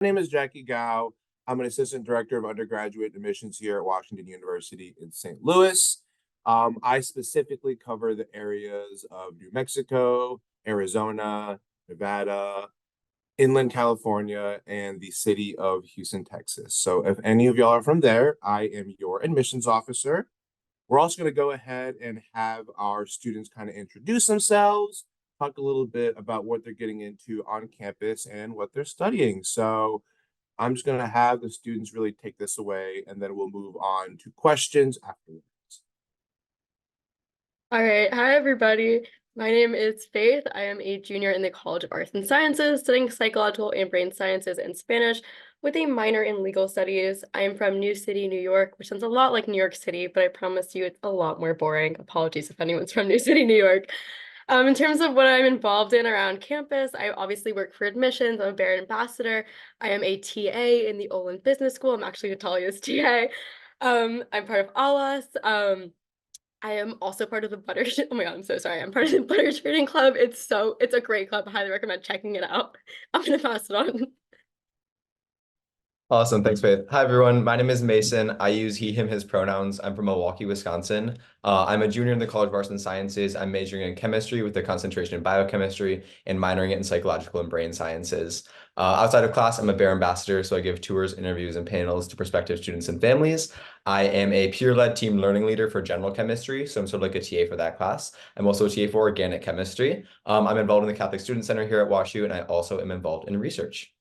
My name is Jackie Gao. I'm an assistant director of undergraduate admissions here at Washington University in St. Louis. I specifically cover the areas of New Mexico, Arizona, Nevada, inland California, and the city of Houston, Texas. So if any of y'all are from there, I am your admissions officer. We're also going to go ahead and have our students kind of introduce themselves, talk a little bit about what they're getting into on campus and what they're studying. So I'm just going to have the students really take this away, and then we'll move on to questions afterwards. All right. Hi, everybody. My name is Faith. I am a junior in the College of Arts and Sciences, studying psychological and brain sciences and Spanish with a minor in legal studies. I am from New City, New York, which sounds a lot like New York City, but I promise you it's a lot more boring. Apologies if anyone's from New City, New York. In terms of what I'm involved in around campus, I obviously work for admissions. I'm a Barrett ambassador. I am a TA in the Olin Business School. I'm actually Natalia's TA. I'm part of ALAS. I am also part of the Butter. Oh my God, I'm so sorry. I'm part of the Butter Trading Club. It's a great club. I highly recommend checking it out. I'm gonna pass it on. Awesome. Thanks, Faith. Hi, everyone. My name is Mason. I use he, him, his pronouns. I'm from Milwaukee, Wisconsin. I'm a junior in the College of Arts and Sciences. I'm majoring in chemistry with a concentration in biochemistry and minoring it in psychological and brain sciences. Outside of class, I'm a Bear ambassador, so I give tours, interviews, and panels to prospective students and families. I am a peer-led team learning leader for general chemistry, so I'm sort of like a TA for that class. I'm also a TA for organic chemistry. I'm involved in the Catholic Student Center here at WashU, and I also am involved in research.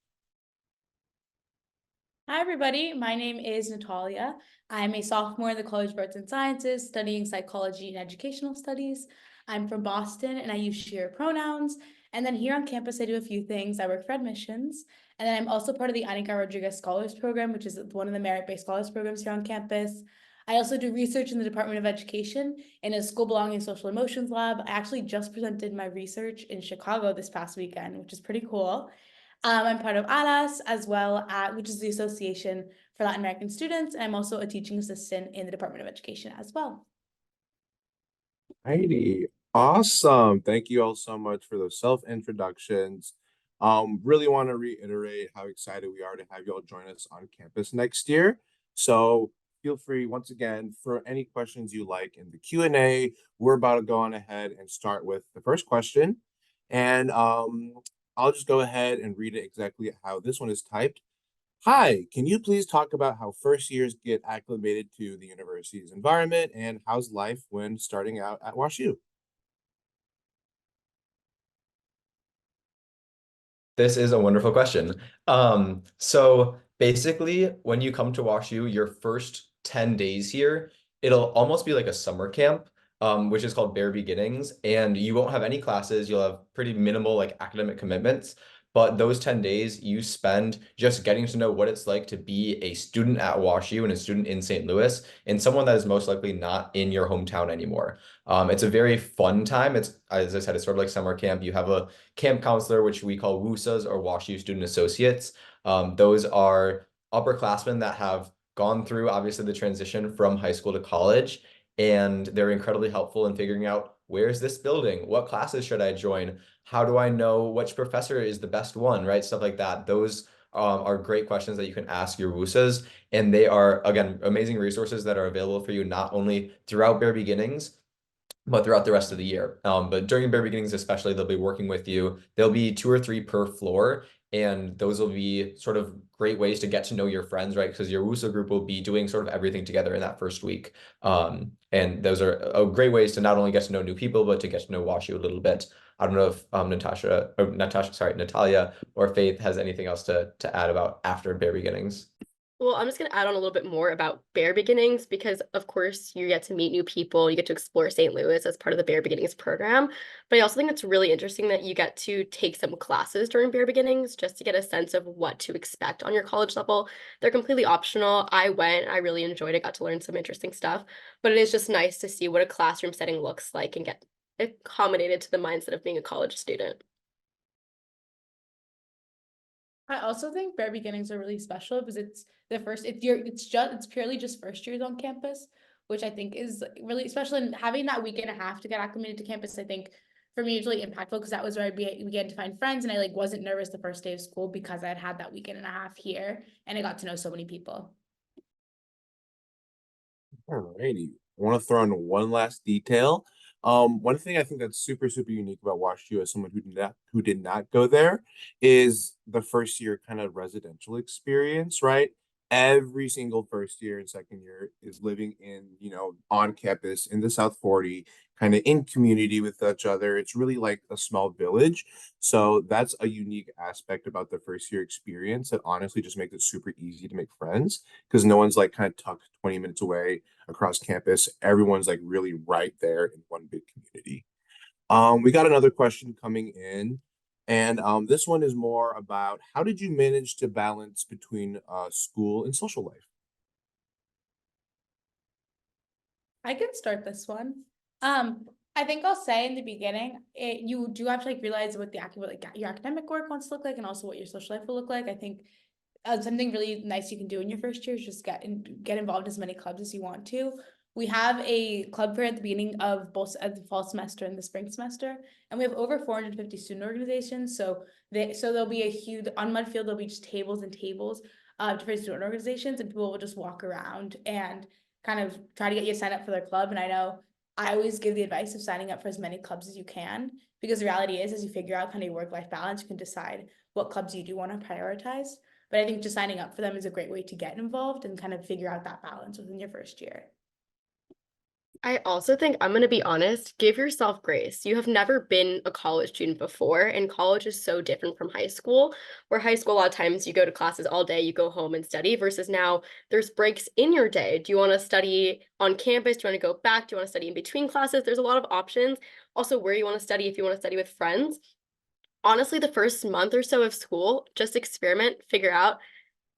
Hi, everybody. My name is Natalia. I'm a sophomore in the College of Arts and Sciences, studying psychology and educational studies. I'm from Boston and I use she, her pronouns. And then here on campus, I do a few things. I work for admissions. And then I'm also part of the Anika Rodriguez Scholars Program, which is one of the merit-based scholars programs here on campus. I also do research in the Department of Education in a school belonging social emotions lab. I actually just presented my research in Chicago this past weekend, which is pretty cool. I'm part of ALAS as well, which is the Association for Latin American Students. And I'm also a teaching assistant in the Department of Education as well. Alrighty, awesome. Thank you all so much for those self-introductions. Really want to reiterate how excited we are to have you all join us on campus next year. So feel free once again for any questions you like in the Q&A. We're about to go on ahead and start with the first question. And I'll just go ahead and read it exactly how this one is typed. Hi, can you please talk about how first years get acclimated to the university's environment and how's life when starting out at WashU? This is a wonderful question. So basically, when you come to WashU, your first 10 days here, it'll almost be like a summer camp, which is called Bare Beginnings, and you won't have any classes. You'll have pretty minimal like academic commitments, but those 10 days you spend just getting to know what it's like to be a student at WashU and a student in St. Louis, and someone that is most likely not in your hometown anymore. It's a very fun time. It's, as I said, it's sort of like summer camp. You have a camp counselor, which we call WUSAs or WashU Student Associates. Those are upperclassmen that have gone through obviously the transition from high school to college, and they're incredibly helpful in figuring out where's this building, what classes should I join, how do I know which professor is the best one, right? Stuff like that. Those are great questions that you can ask your WUSAs, and they are, again, amazing resources that are available for you not only throughout Bare Beginnings, but throughout the rest of the year. But during Bare Beginnings especially, they'll be working with you. There'll be 2 or 3 per floor, and those will be sort of great ways to get to know your friends, right? Because your WUSA group will be doing sort of everything together in that first week. And those are great ways to not only get to know new people, but to get to know WashU a little bit. I don't know if Natalia or Faith has anything else to add about after Bare Beginnings. Well, I'm just going to add on a little bit more about Bare Beginnings because, of course, you get to meet new people. You get to explore St. Louis as part of the Bare Beginnings program. But I also think it's really interesting that you get to take some classes during Bare Beginnings just to get a sense of what to expect on your college level. They're completely optional. I went, I really enjoyed it, got to learn some interesting stuff. But it is just nice to see what a classroom setting looks like and get accommodated to the mindset of being a college student. I also think Bare Beginnings are really special because it's purely just first years on campus, which I think is really special. And having that week and a half to get acclimated to campus, I think for me, it's really impactful because that was where I began to find friends, and I like wasn't nervous the first day of school because I had had that weekend and a half here, and I got to know so many people. Alrighty. I want to throw in one last detail. One thing I think that's super, super unique about WashU as someone who did not go there is the first year kind of residential experience, right? Every single first year and second year is living in, on campus in the South 40, kind of in community with each other. It's really like a small village. So that's a unique aspect about the first year experience that honestly just makes it super easy to make friends because no one's like kind of tucked 20 minutes away across campus. Everyone's like really right there in one big community. We got another question coming in, and this one is more about how did you manage to balance between school and social life? I can start this one. I think I'll say in the beginning, you do have to like realize what your academic work wants to look like, and also what your social life will look like. I think something really nice you can do in your first year is just get involved in as many clubs as you want to. We have a club fair at the beginning of both at the fall semester and the spring semester, and we have over 450 student organizations. So there'll be a huge on Mudfield. There'll be just tables and tables of different student organizations, and people will just walk around and kind of try to get you to sign up for their club. And I know I always give the advice of signing up for as many clubs as you can, because the reality is, as you figure out kind of your work-life balance, you can decide what clubs you do want to prioritize. But I think just signing up for them is a great way to get involved and kind of figure out that balance within your first year. I also think I'm going to be honest, give yourself grace. You have never been a college student before, and college is so different from high school, where high school, a lot of times you go to classes all day, you go home and study, versus now there's breaks in your day. Do you want to study on campus? Do you want to go back? Do you want to study in between classes? There's a lot of options. Also, where you want to study, if you want to study with friends. Honestly, the first month or so of school, just experiment, figure out.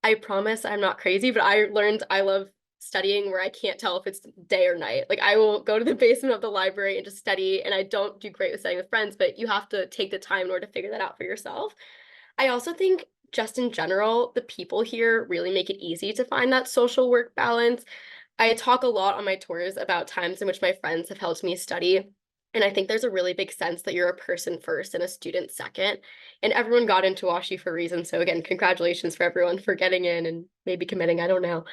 I promise I'm not crazy, but I learned I love studying where I can't tell if it's day or night. Like I will go to the basement of the library and just study, and I don't do great with studying with friends, but you have to take the time in order to figure that out for yourself. I also think just in general, the people here really make it easy to find that social work balance. I talk a lot on my tours about times in which my friends have helped me study. And I think there's a really big sense that you're a person first and a student second. And everyone got into WashU for a reason. So again, congratulations for everyone for getting in and maybe committing. I don't know.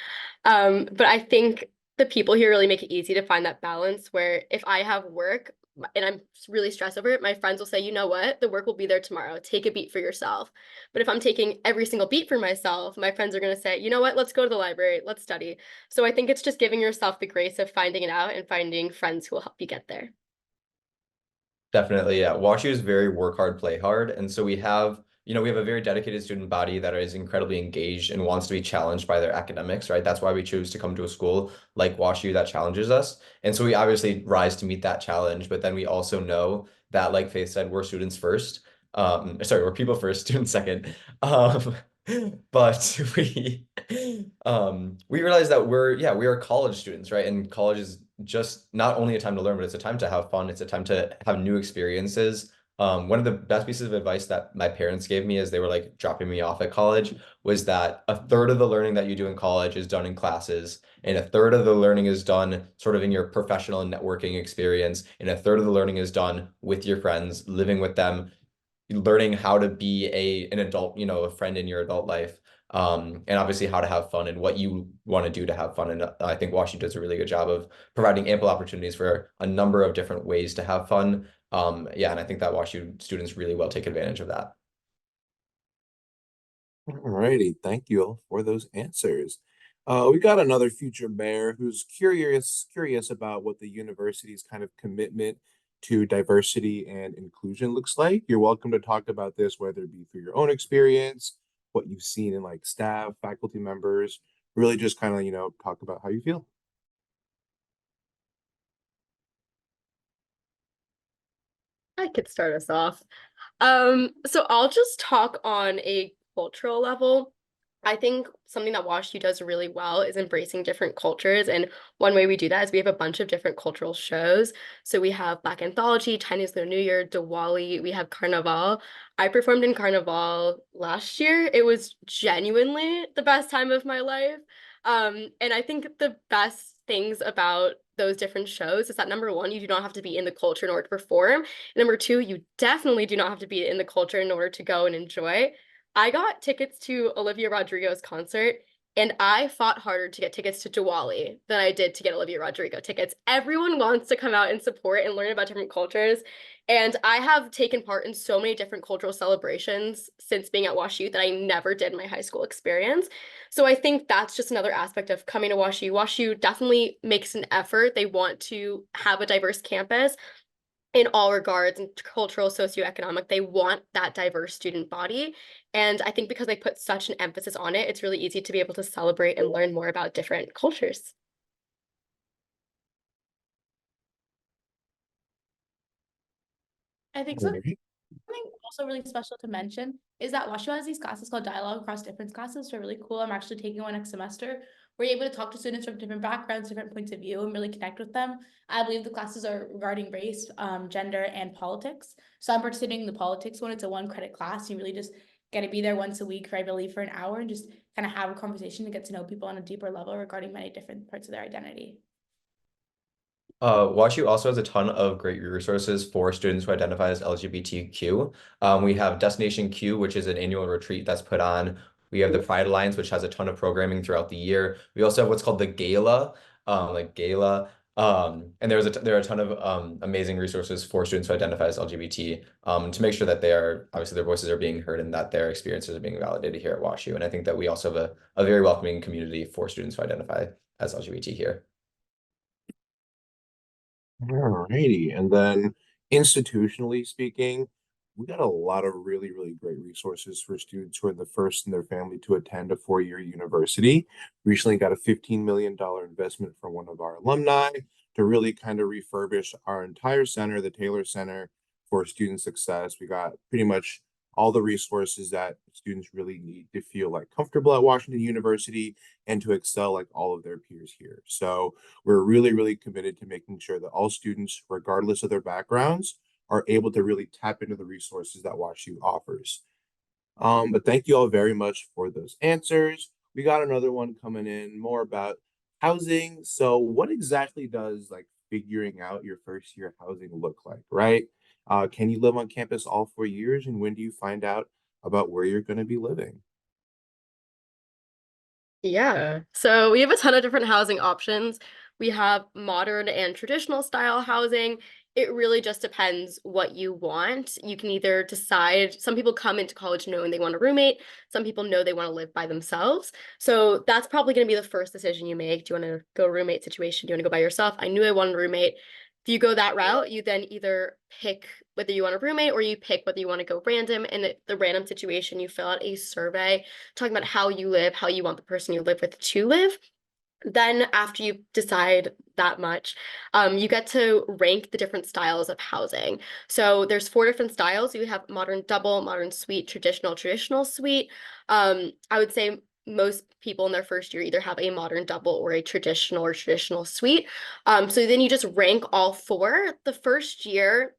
But I think the people here really make it easy to find that balance where if I have work and I'm really stressed over it, my friends will say, you know what, the work will be there tomorrow. Take a beat for yourself. But if I'm taking every single beat for myself, my friends are going to say, you know what, let's go to the library, let's study. So I think it's just giving yourself the grace of finding it out and finding friends who will help you get there. Definitely, yeah. WashU is very work hard, play hard. And so we have a very dedicated student body that is incredibly engaged and wants to be challenged by their academics, right? That's why we choose to come to a school like WashU that challenges us. And so we obviously rise to meet that challenge, but then we also know that, like Faith said, we're students first. Sorry, we're people first, students second. But we realize that we are college students, right? And college is just not only a time to learn, but it's a time to have fun. It's a time to have new experiences. One of the best pieces of advice that my parents gave me as they were like dropping me off at college was that a third of the learning that you do in college is done in classes, and a third of the learning is done sort of in your professional and networking experience, and a third of the learning is done with your friends, living with them, learning how to be an adult, a friend in your adult life. And obviously how to have fun and what you want to do to have fun. And I think Washington does a really good job of providing ample opportunities for a number of different ways to have fun. Yeah, and I think that WashU students really well take advantage of that. Alrighty, thank you all for those answers. We got another future mayor who's curious about what the university's kind of commitment to diversity and inclusion looks like. You're welcome to talk about this, whether it be through your own experience, what you've seen in like staff, faculty members, really just kind of, talk about how you feel. I could start us off. So I'll just talk on a cultural level. I think something that WashU does really well is embracing different cultures. And one way we do that is we have a bunch of different cultural shows. So we have Black Anthology, Chinese Lunar New Year, Diwali, we have Carnival. I performed in Carnival last year. It was genuinely the best time of my life. And I think the best things about those different shows is that number one, you do not have to be in the culture in order to perform. Number two, you definitely do not have to be in the culture in order to go and enjoy. I got tickets to Olivia Rodrigo's concert, and I fought harder to get tickets to Diwali than I did to get Olivia Rodrigo tickets. Everyone wants to come out and support and learn about different cultures. And I have taken part in so many different cultural celebrations since being at WashU that I never did in my high school experience. So I think that's just another aspect of coming to WashU. WashU definitely makes an effort. They want to have a diverse campus in all regards, and cultural, socioeconomic. They want that diverse student body. And I think because they put such an emphasis on it, it's really easy to be able to celebrate and learn more about different cultures. I think so. Alright. Something also really special to mention is that WashU has these classes called Dialogue Across Difference classes, which are really cool. I'm actually taking one next semester. We're able to talk to students from different backgrounds, different points of view, and really connect with them. I believe the classes are regarding race, gender, and politics. So I'm participating in the politics one. It's a 1 credit class. You really just get to be there once a week, I believe, for an hour and just kind of have a conversation to get to know people on a deeper level regarding many different parts of their identity. WashU also has a ton of great resources for students who identify as LGBTQ. We have Destination Q, which is an annual retreat that's put on. We have the Pride Alliance, which has a ton of programming throughout the year. We also have what's called the Gala, and there are a ton of amazing resources for students who identify as LGBT, to make sure that they are obviously their voices are being heard and that their experiences are being validated here at WashU. And I think that we also have a very welcoming community for students who identify as LGBT here. Alrighty, and then institutionally speaking, we got a lot of really, really great resources for students who are the first in their family to attend a four-year university. Recently got a $15 million investment from one of our alumni to really kind of refurbish our entire center, the Taylor Center, for student success. We got pretty much all the resources that students really need to feel like comfortable at Washington University and to excel like all of their peers here. So we're really, really committed to making sure that all students, regardless of their backgrounds, are able to really tap into the resources that WashU offers. But thank you all very much for those answers. We got another one coming in more about housing. So what exactly does like figuring out your first year housing look like, right? Can you live on campus all 4 years? And when do you find out about where you're going to be living? Yeah, so we have a ton of different housing options. We have modern and traditional style housing. It really just depends what you want. You can either decide, some people come into college knowing they want a roommate, some people know they want to live by themselves. So that's probably going to be the first decision you make. Do you want to go roommate situation? Do you want to go by yourself? I knew I wanted a roommate. If you go that route, you then either pick whether you want a roommate or you pick whether you want to go random. In the random situation, you fill out a survey talking about how you live, how you want the person you live with to live. Then after you decide that much, you get to rank the different styles of housing. So there's 4 different styles. You have modern double, modern suite, traditional suite. I would say most people in their first year either have a modern double or a traditional suite. So then you just rank all 4. The first year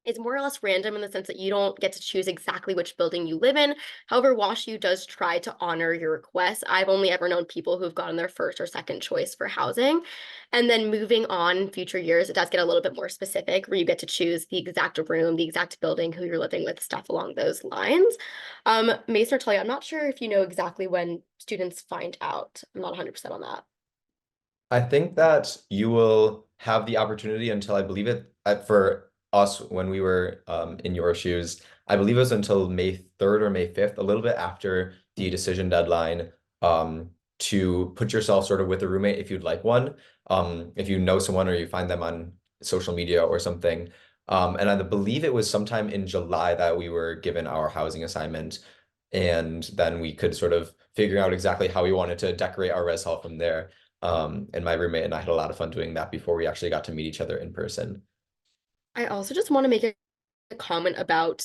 is more or less random in the sense that you don't get to choose exactly which building you live in. However, WashU does try to honor your requests. I've only ever known people who've gotten their first or second choice for housing. And then moving on in future years, it does get a little bit more specific where you get to choose the exact room, the exact building, who you're living with, stuff along those lines. Mason or Talia, I'm not sure if you know exactly when students find out. I'm not 100% on that. I think that you will have the opportunity until I believe it for us when we were in your shoes. I believe it was until May 3rd or May 5th, a little bit after the decision deadline, to put yourself sort of with a roommate if you'd like one. If you know someone or you find them on social media or something. And I believe it was sometime in July that we were given our housing assignment. And then we could sort of figure out exactly how we wanted to decorate our res hall from there. And my roommate and I had a lot of fun doing that before we actually got to meet each other in person. I also just want to make a comment about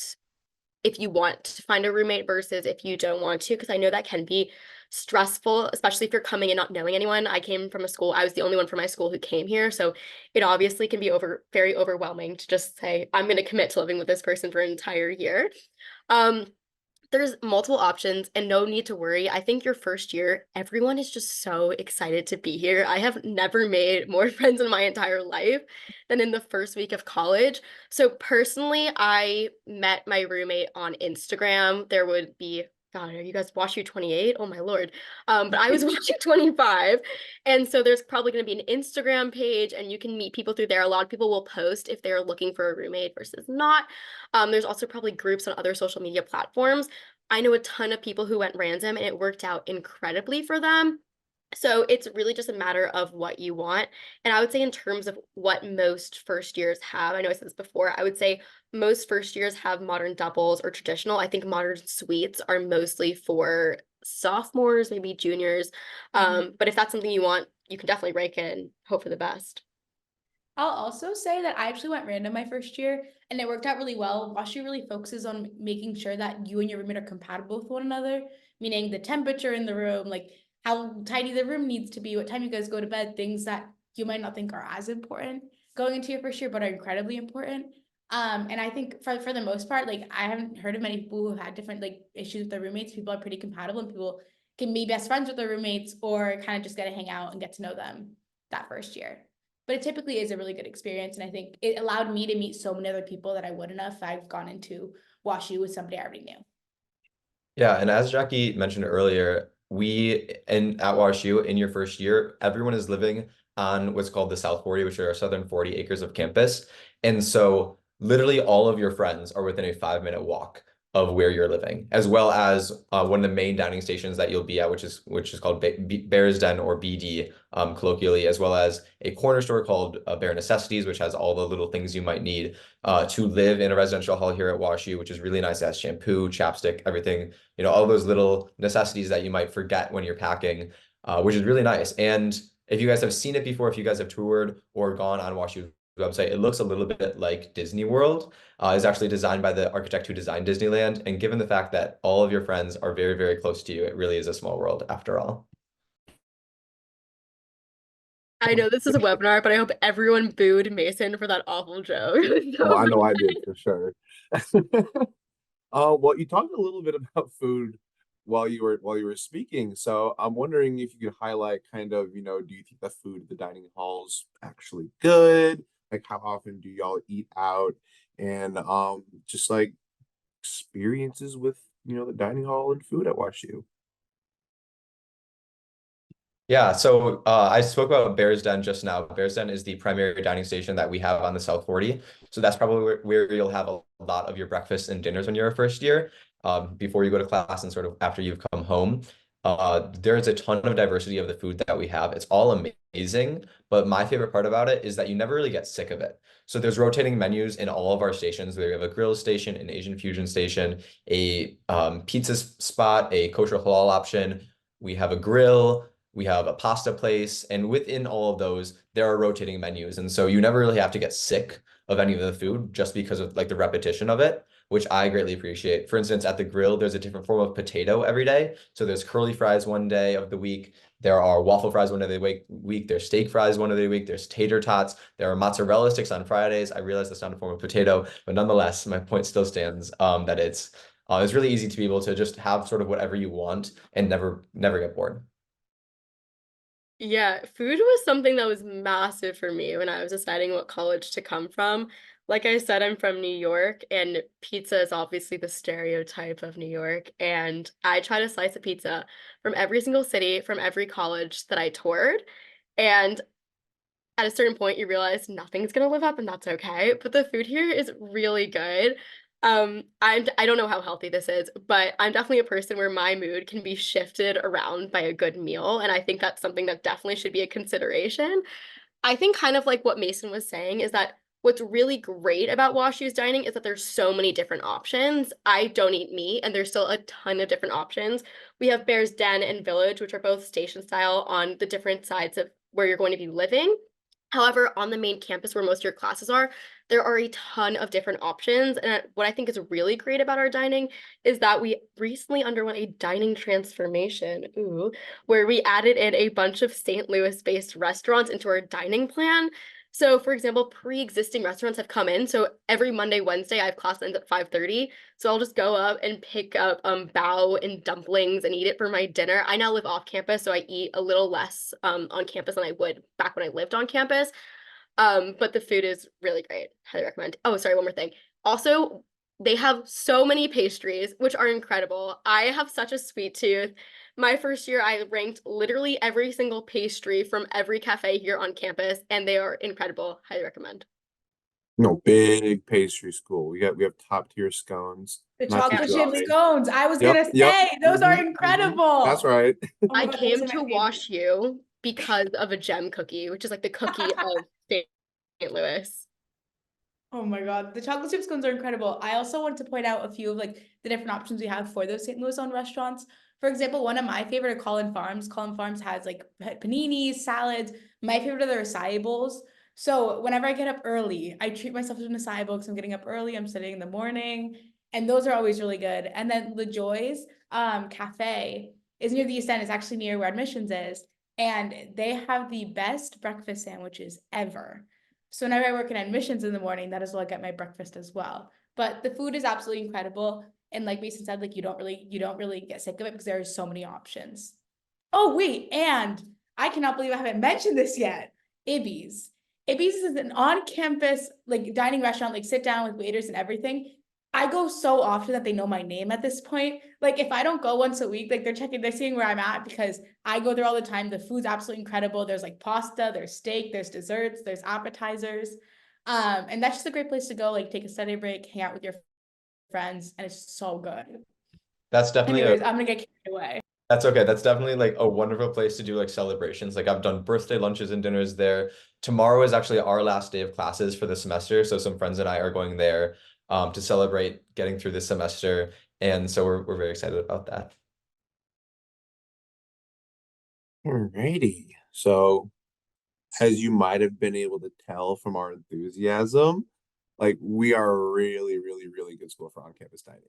if you want to find a roommate versus if you don't want to, because I know that can be stressful, especially if you're coming in not knowing anyone. I came from a school, I was the only one from my school who came here. So it obviously can be very overwhelming to just say, I'm going to commit to living with this person for an entire year. There's multiple options and no need to worry. I think your first year, everyone is just so excited to be here. I have never made more friends in my entire life than in the first week of college. So personally, I met my roommate on Instagram. There would be, God, are you guys watching 28? Oh my Lord. But I was watching 25. And so there's probably going to be an Instagram page and you can meet people through there. A lot of people will post if they're looking for a roommate versus not. There's also probably groups on other social media platforms. I know a ton of people who went random and it worked out incredibly for them. So it's really just a matter of what you want. And I would say in terms of what most first years have, I know I said this before, I would say most first years have modern doubles or traditional. I think modern suites are mostly for sophomores, maybe juniors. But if that's something you want, you can definitely rank it and hope for the best. I'll also say that I actually went random my first year and it worked out really well. WashU really focuses on making sure that you and your roommate are compatible with one another, meaning the temperature in the room, like how tidy the room needs to be, what time you guys go to bed, things that you might not think are as important going into your first year, but are incredibly important. And I think for the most part, like I haven't heard of many people who had different like issues with their roommates. People are pretty compatible and people can be best friends with their roommates or kind of just get to hang out and get to know them that first year. But it typically is a really good experience. And I think it allowed me to meet so many other people that I wouldn't have if I've gone into WashU with somebody I already knew. Yeah, and as Jackie mentioned earlier, at WashU in your first year, everyone is living on what's called the South 40, which are our southern 40 acres of campus. And so literally all of your friends are within a 5-minute walk of where you're living, as well as one of the main dining stations that you'll be at, which is called Bear's Den or BD, colloquially, as well as a corner store called Bare Necessities, which has all the little things you might need to live in a residential hall here at WashU, which is really nice. It has shampoo, chapstick, everything, all those little necessities that you might forget when you're packing, which is really nice. And if you guys have seen it before, if you guys have toured or gone on WashU's website, it looks a little bit like Disney World. Is actually designed by the architect who designed Disneyland. And given the fact that all of your friends are very, very close to you, it really is a small world after all. I know this is a webinar, but I hope everyone booed Mason for that awful joke. Well, I know I did for sure. Well, you talked a little bit about food while you were speaking, so I'm wondering if you could highlight kind of, do you think the food at the dining hall's actually good? Like, how often do y'all eat out? And just like experiences with, the dining hall and food at WashU. Yeah, so I spoke about Bear's Den just now. Bear's Den is the primary dining station that we have on the South 40. So that's probably where you'll have a lot of your breakfasts and dinners when you're a first year, before you go to class and sort of after you've come home. There's a ton of diversity of the food that we have. It's all amazing, but my favorite part about it is that you never really get sick of it. So there's rotating menus in all of our stations. We have a grill station, an Asian fusion station, a pizza spot, a kosher halal option. We have a grill. We have a pasta place, and within all of those, there are rotating menus. And so you never really have to get sick of any of the food just because of like the repetition of it, which I greatly appreciate. For instance, at the grill, there's a different form of potato every day. So there's curly fries one day of the week. There are waffle fries one day of the week. There's steak fries one day of the week. There's tater tots. There are mozzarella sticks on Fridays. I realize that's not a form of potato, but nonetheless, my point still stands, that it's really easy to be able to just have sort of whatever you want and never get bored. Yeah, food was something that was massive for me when I was deciding what college to come from. Like I said, I'm from New York, and pizza is obviously the stereotype of New York. And I tried a slice of pizza from every single city, from every college that I toured. And at a certain point, you realize nothing's gonna live up, and that's okay. But the food here is really good. I don't know how healthy this is, but I'm definitely a person where my mood can be shifted around by a good meal, and I think that's something that definitely should be a consideration. I think kind of like what Mason was saying is that what's really great about WashU's dining is that there's so many different options. I don't eat meat, and there's still a ton of different options. We have Bear's Den and Village, which are both station style on the different sides of where you're going to be living. However, on the main campus where most of your classes are, there are a ton of different options. And what I think is really great about our dining is that we recently underwent a dining transformation, where we added in a bunch of St. Louis-based restaurants into our dining plan. So for example, pre-existing restaurants have come in. So every Monday, Wednesday, I have class ends at 5:30. So I'll just go up and pick up bao and dumplings and eat it for my dinner. I now live off campus, so I eat a little less on campus than I would back when I lived on campus. But the food is really great. Highly recommend. Oh, sorry, one more thing. Also, they have so many pastries, which are incredible. I have such a sweet tooth. My first year, I ranked literally every single pastry from every cafe here on campus, and they are incredible. Highly recommend. No, big pastry school. We have top tier scones. The Not too chocolate chip dry. scones. I was Yep, gonna yep. say those are Mhm, mhm. incredible. That's right. Oh my I God, those came are my to favorite. Wash U because of a gem cookie, which is like the cookie of St. Louis. Oh my God, the chocolate chip scones are incredible. I also wanted to point out a few of like the different options we have for those St. Louis owned restaurants. For example, one of my favorite are Colin Farms. Colin Farms has like paninis, salads. My favorite are their acai bowls. So whenever I get up early, I treat myself to an acai bowl because I'm getting up early. I'm studying in the morning, and those are always really good. And then Le Joy's cafe is near the East End. It's actually near where admissions is, and they have the best breakfast sandwiches ever. So whenever I work in admissions in the morning, that is where I get my breakfast as well. But the food is absolutely incredible. And like Mason said, like you don't really get sick of it because there are so many options. Oh, wait, and I cannot believe I haven't mentioned this yet. Ibby's. Ibby's is an on-campus like dining restaurant, like sit down with waiters and everything. I go so often that they know my name at this point. Like if I don't go once a week, like they're seeing where I'm at because I go there all the time. The food's absolutely incredible. There's like pasta, there's steak, there's desserts, there's appetizers. And that's just a great place to go, like take a study break, hang out with your friends, and it's so good. That's definitely Anyways, I'm gonna get carried away. That's okay. That's definitely like a wonderful place to do like celebrations. Like I've done birthday lunches and dinners there. Tomorrow is actually our last day of classes for the semester. So some friends and I are going there to celebrate getting through this semester. And so we're very excited about that. Alrighty. So, as you might have been able to tell from our enthusiasm, like we are a really, really, really good school for on-campus dining.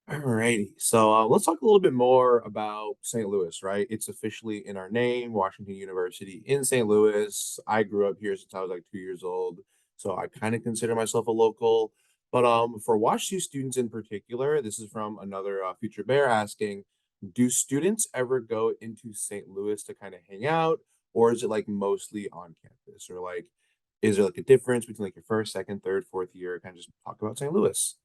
Alrighty. So let's talk a little bit more about St. Louis, right? It's officially in our name, Washington University in St. Louis. I grew up here since I was like 2 years old, so I kind of consider myself a local. But for WashU students in particular, this is from another Future Bear asking, do students ever go into St. Louis to kind of hang out, or is it like mostly on campus, or like is there like a difference between like your first, second, third, fourth year? Kind of just talk about St. Louis.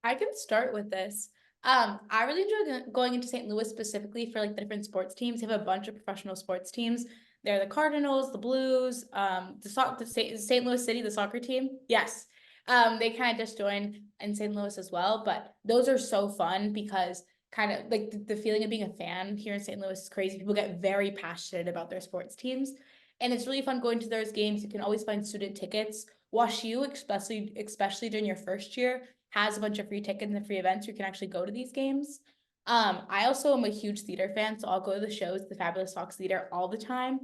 I can start with this. I really enjoy going into St. Louis specifically for like the different sports teams. They have a bunch of professional sports teams. They're the Cardinals, the Blues, the St. Louis City, the soccer team. Yes. They kind of just joined in St. Louis as well, but those are so fun because kind of like the feeling of being a fan here in St. Louis is crazy. People get very passionate about their sports teams, and it's really fun going to those games. You can always find student tickets. WashU, especially during your first year, has a bunch of free tickets and free events. You can actually go to these games. I also am a huge theater fan, so I'll go to the shows, the Fabulous Fox Theater, all the time.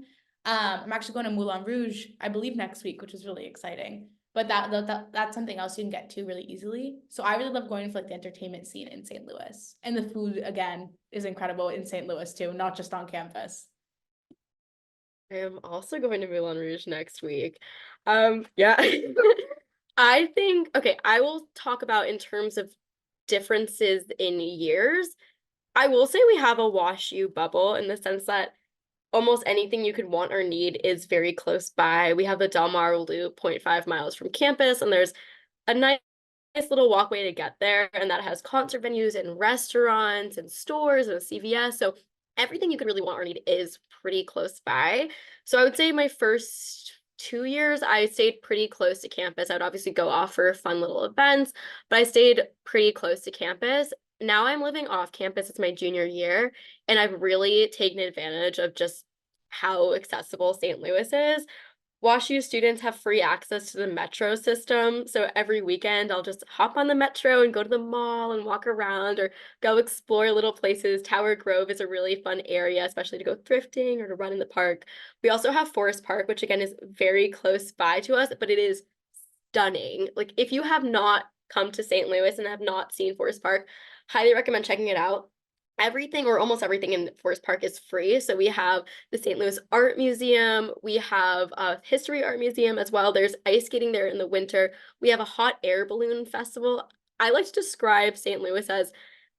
I'm actually going to Moulin Rouge, I believe, next week, which is really exciting. But that's something else you can get to really easily. So I really love going for like the entertainment scene in St. Louis. And the food, again, is incredible in St. Louis too, not just on campus. I am also going to Moulin Rouge next week. Yeah. I think, okay, I will talk about in terms of differences in years. I will say we have a WashU bubble in the sense that almost anything you could want or need is very close by. We have the Del Mar Loop 0.5 miles from campus, and there's a nice little walkway to get there, and that has concert venues and restaurants and stores and a CVS. So everything you could really want or need is pretty close by. So I would say my first 2 years, I stayed pretty close to campus. I would obviously go off for fun little events, but I stayed pretty close to campus. Now I'm living off campus. It's my junior year, and I've really taken advantage of just how accessible St. Louis is. WashU students have free access to the metro system. So every weekend, I'll just hop on the metro and go to the mall and walk around or go explore little places. Tower Grove is a really fun area, especially to go thrifting or to run in the park. We also have Forest Park, which again is very close by to us, but it is stunning. Like if you have not come to St. Louis and have not seen Forest Park, highly recommend checking it out. everything or almost everything in Forest Park is free. So we have the St. Louis Art Museum, we have a History Art Museum as well. There's ice skating there in the winter. We have a hot air balloon festival. I like to describe St. Louis as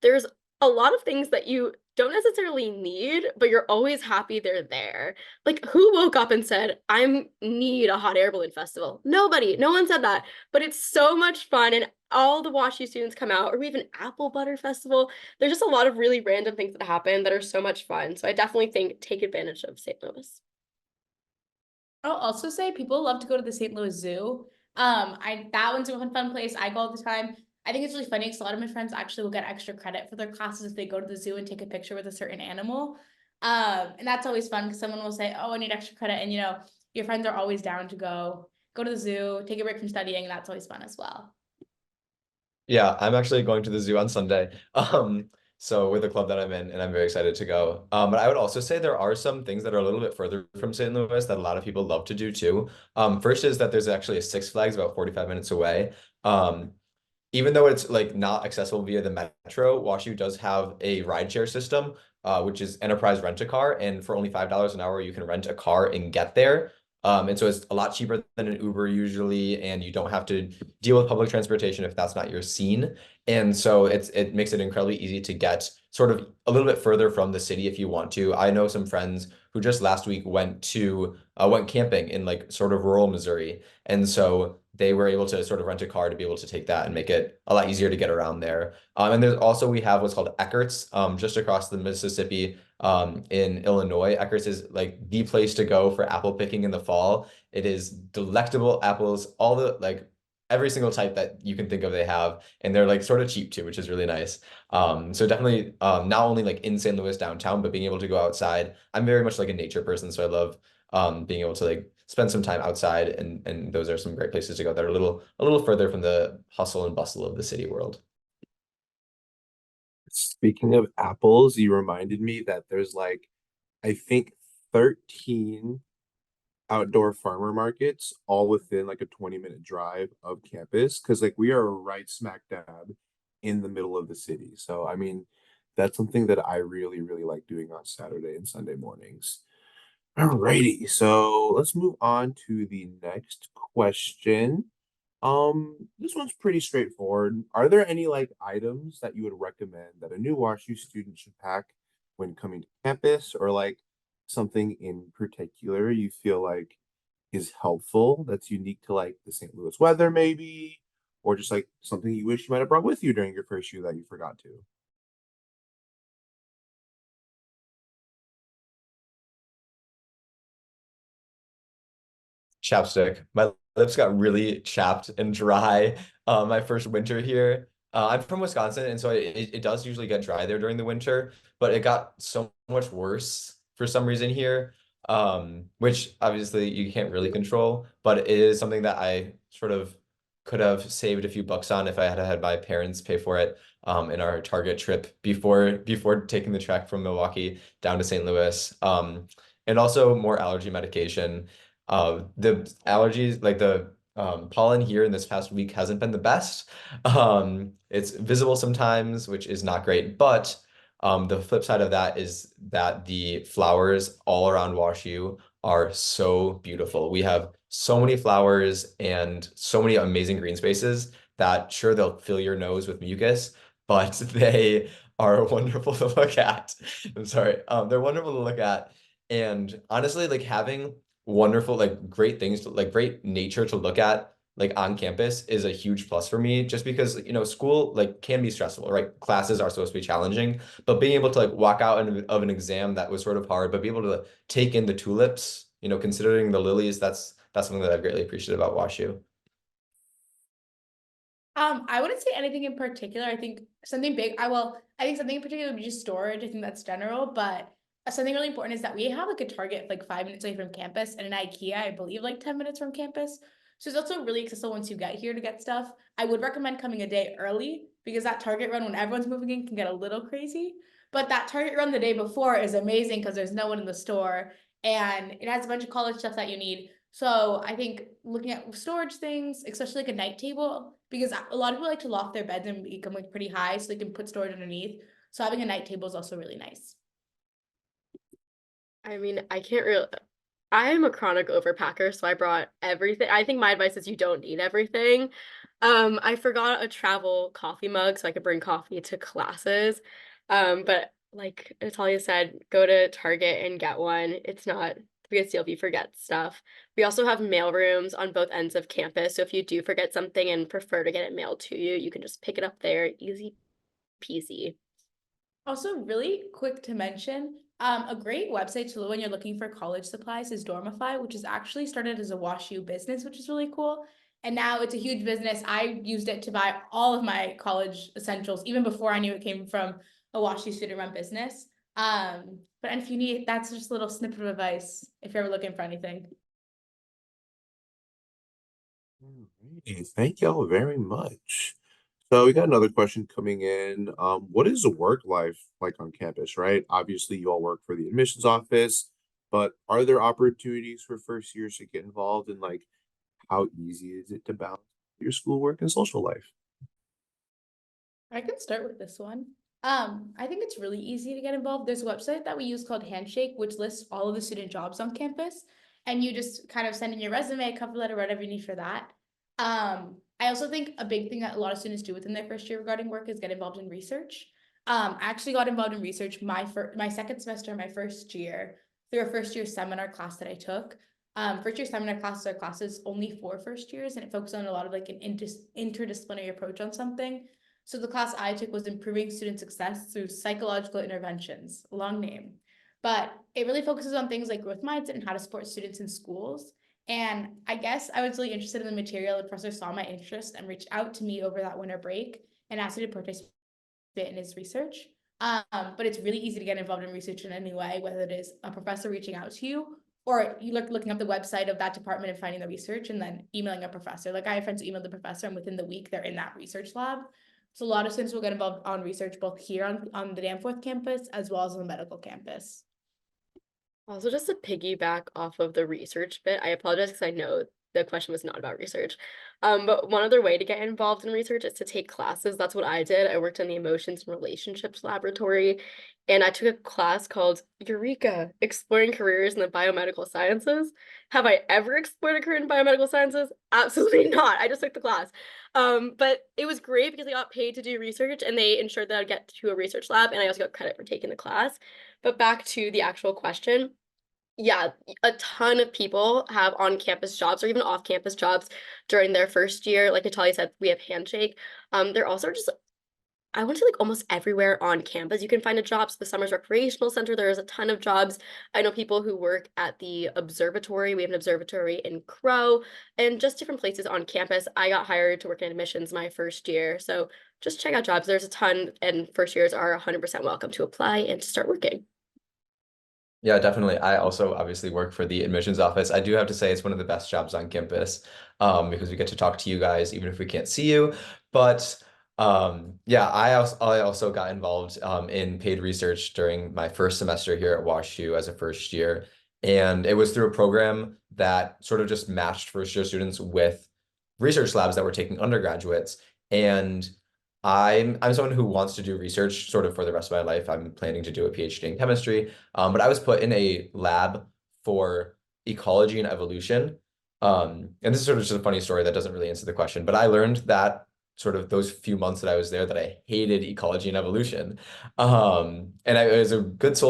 there's a lot of things that you don't necessarily need, but you're always happy they're there. Like, who woke up and said, I need a hot air balloon festival? Nobody, no one said that, but it's so much fun. And all the WashU students come out, or we have an apple butter festival. There's just a lot of really random things that happen that are so much fun. So I definitely think take advantage of St. Louis. I'll also say people love to go to the St. Louis Zoo. That one's a fun place. I go all the time. I think it's really funny because a lot of my friends actually will get extra credit for their classes if they go to the zoo and take a picture with a certain animal. And that's always fun because someone will say, "Oh, I need extra credit," and your friends are always down to go to the zoo, take a break from studying, and that's always fun as well. Yeah, I'm actually going to the zoo on Sunday. So with the club that I'm in, and I'm very excited to go. But I would also say there are some things that are a little bit further from St. Louis that a lot of people love to do too. First is that there's actually a Six Flags about 45 minutes away. Even though it's like not accessible via the metro, WashU does have a rideshare system, which is Enterprise Rent a Car, and for only $5 an hour, you can rent a car and get there. And so it's a lot cheaper than an Uber usually, and you don't have to deal with public transportation if that's not your scene. And so it makes it incredibly easy to get sort of a little bit further from the city if you want to. I know some friends who just last week went camping in like sort of rural Missouri, and so they were able to sort of rent a car to be able to take that and make it a lot easier to get around there. And there's also we have what's called Eckert's just across the Mississippi in Illinois. Eckert's is like the place to go for apple picking in the fall. It is delectable apples, all the like every single type that you can think of they have, and they're like sort of cheap too, which is really nice. So definitely not only like in St. Louis downtown, but being able to go outside. I'm very much like a nature person, so I love being able to like spend some time outside, and those are some great places to go that are a little further from the hustle and bustle of the city world. Speaking of apples, you reminded me that there's like, I think 13 outdoor farmer markets all within like a 20-minute drive of campus. Cause like we are right smack dab in the middle of the city. So I mean, that's something that I really, really like doing on Saturday and Sunday mornings. Alrighty, so let's move on to the next question. This one's pretty straightforward. Are there any like items that you would recommend that a new WashU student should pack when coming to campus, or like something in particular you feel like is helpful that's unique to like the St. Louis weather, maybe, or just like something you wish you might have brought with you during your first year that you forgot to? Chapstick. My lips got really chapped and dry my first winter here. I'm from Wisconsin, and so it does usually get dry there during the winter, but it got so much worse for some reason here, which obviously you can't really control, but it is something that I sort of could have saved a few bucks on if I had had my parents pay for it in our Target trip before taking the trek from Milwaukee down to St. Louis. And also more allergy medication. The allergies, like the pollen here in this past week hasn't been the best. It's visible sometimes, which is not great, but the flip side of that is that the flowers all around WashU are so beautiful. We have so many flowers and so many amazing green spaces that sure they'll fill your nose with mucus, but they are wonderful to look at. I'm sorry. They're wonderful to look at. And honestly, like having wonderful, like great things to like great nature to look at like on campus is a huge plus for me just because school like can be stressful, right? Classes are supposed to be challenging, but being able to like walk out of an exam that was sort of hard, but be able to take in the tulips, considering the lilies, that's something that I've greatly appreciated about WashU. I wouldn't say anything in particular. I think something big. I think something in particular would be just storage. I think that's general, but something really important is that we have like a Target like 5 minutes away from campus, and an IKEA, I believe, like 10 minutes from campus. So it's also really accessible once you get here to get stuff. I would recommend coming a day early because that Target run when everyone's moving in can get a little crazy. But that Target run the day before is amazing because there's no one in the store and it has a bunch of college stuff that you need. So I think looking at storage things, especially like a night table, because a lot of people like to loft their beds and become like pretty high so they can put storage underneath. So having a night table is also really nice. I mean, I can't really. I'm a chronic overpacker, so I brought everything. I think my advice is you don't need everything. I forgot a travel coffee mug so I could bring coffee to classes. But like Natalia said, go to Target and get one. It's not a big deal if you forget stuff. We also have mail rooms on both ends of campus, so if you do forget something and prefer to get it mailed to you, you can just pick it up there, easy peasy. Also, really quick to mention, a great website to when you're looking for college supplies is Dormify, which is actually started as a WashU business, which is really cool. And now it's a huge business. I used it to buy all of my college essentials, even before I knew it came from a WashU student-run business. But if you need, that's just a little snippet of advice if you're ever looking for anything. Alrighty, thank y'all very much. So we got another question coming in. What is the work life like on campus, right? Obviously, you all work for the admissions office, but are there opportunities for first years to get involved in like how easy is it to balance your schoolwork and social life? I can start with this one. I think it's really easy to get involved. There's a website that we use called Handshake, which lists all of the student jobs on campus. And you just kind of send in your resume, cover letter, whatever you need for that. I also think a big thing that a lot of students do within their first year regarding work is get involved in research. I actually got involved in research my second semester, my first year, through a first year seminar class that I took. First year seminar classes are classes only for first years, and it focuses on a lot of like an interdisciplinary approach on something. So the class I took was improving student success through psychological interventions, long name. But it really focuses on things like growth mindset and how to support students in schools. And I guess I was really interested in the material. The professor saw my interest and reached out to me over that winter break and asked me to participate in his research. But it's really easy to get involved in research in any way, whether it is a professor reaching out to you or you looking up the website of that department and finding the research and then emailing a professor. Like I have friends who email the professor and within the week they're in that research lab. So a lot of students will get involved on research both here on the Danforth campus as well as on the medical campus. Also, just to piggyback off of the research bit, I apologize because I know the question was not about research. But one other way to get involved in research is to take classes. That's what I did. I worked in the Emotions and Relationships Laboratory, and I took a class called Eureka, Exploring Careers in the Biomedical Sciences. Have I ever explored a career in biomedical sciences? Absolutely not. I just took the class. But it was great because I got paid to do research and they ensured that I'd get to a research lab, and I also got credit for taking the class. But back to the actual question. Yeah, a ton of people have on-campus jobs or even off-campus jobs during their first year. Like Natalia said, we have Handshake. They're also just, I want to say like almost everywhere on campus. You can find a job. So the Summers Recreational Center, there's a ton of jobs. I know people who work at the observatory. We have an observatory in Crow and just different places on campus. I got hired to work in admissions my first year. So just check out jobs. There's a ton, and first years are 100% welcome to apply and to start working. Yeah, definitely. I also obviously work for the admissions office. I do have to say it's one of the best jobs on campus, because we get to talk to you guys even if we can't see you. But yeah, I also got involved in paid research during my first semester here at WashU as a first year. And it was through a program that sort of just matched first year students with research labs that were taking undergraduates. And I'm someone who wants to do research sort of for the rest of my life. I'm planning to do a PhD in chemistry, but I was put in a lab for ecology and evolution. And this is sort of just a funny story that doesn't really answer the question, but I learned that sort of those few months that I was there that I hated ecology and evolution. It was a good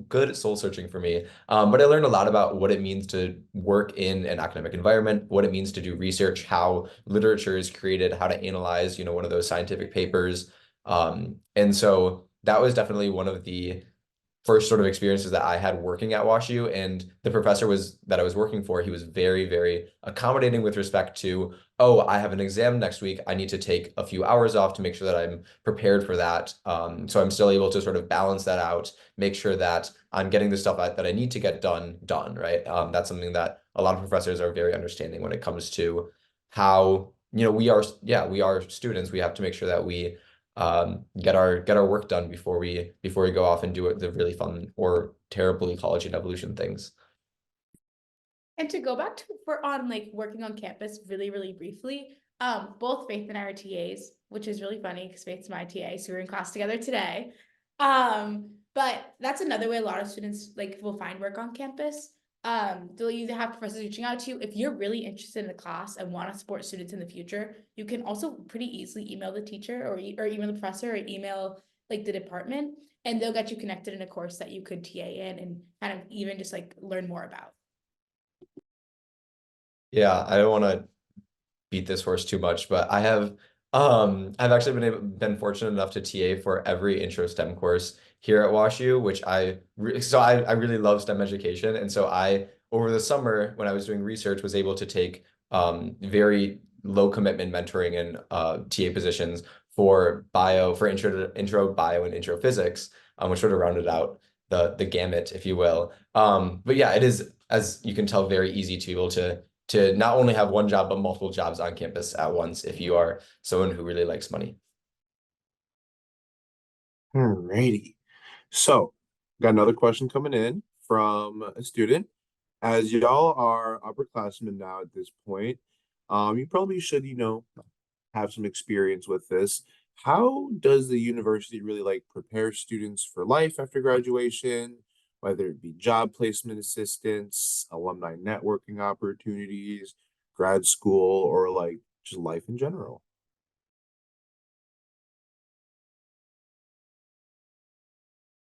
good soul searching for me. But I learned a lot about what it means to work in an academic environment, what it means to do research, how literature is created, how to analyze, one of those scientific papers. And so that was definitely one of the first sort of experiences that I had working at WashU, and the professor that I was working for, he was very, very accommodating with respect to, oh, I have an exam next week. I need to take a few hours off to make sure that I'm prepared for that. So I'm still able to sort of balance that out, make sure that I'm getting the stuff that I need to get done, right? That's something that a lot of professors are very understanding when it comes to how, we are students. We have to make sure that we get our work done before we go off and do the really fun or terrible ecology and evolution things. And to go back to on like working on campus really, really briefly, Both Faith and I are TAs, which is really funny because Faith's my TA, so we're in class together today. But that's another way a lot of students like will find work on campus. They'll either have professors reaching out to you. If you're really interested in the class and want to support students in the future, you can also pretty easily email the teacher or email the professor or email like the department, and they'll get you connected in a course that you could TA in and kind of even just like learn more about. Yeah, I don't want to beat this horse too much, but I've actually been fortunate enough to TA for every intro STEM course here at WashU, which I really love STEM education. And so I, over the summer when I was doing research, was able to take very low commitment mentoring and TA positions for intro bio and intro physics, which sort of rounded out the gamut, if you will. But yeah, it is, as you can tell, very easy to be able to not only have one job, but multiple jobs on campus at once if you are someone who really likes money. Alrighty. So, got another question coming in from a student. As y'all are upperclassmen now at this point, you probably should, have some experience with this. How does the university really like prepare students for life after graduation, whether it be job placement assistance, alumni networking opportunities, grad school, or like just life in general?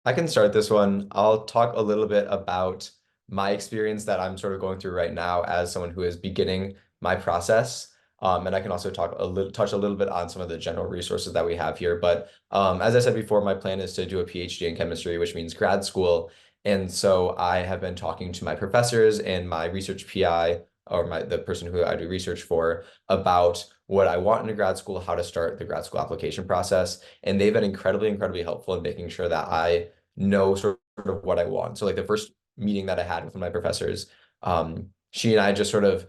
I can start this one. I'll talk a little bit about my experience that I'm sort of going through right now as someone who is beginning my process. And I can also touch a little bit on some of the general resources that we have here. But as I said before, my plan is to do a PhD in chemistry, which means grad school. And so I have been talking to my professors and my research PI, or the person who I do research for, about what I want in a grad school, how to start the grad school application process. And they've been incredibly, incredibly helpful in making sure that I know sort of what I want. So like the first meeting that I had with my professors, she and I just sort of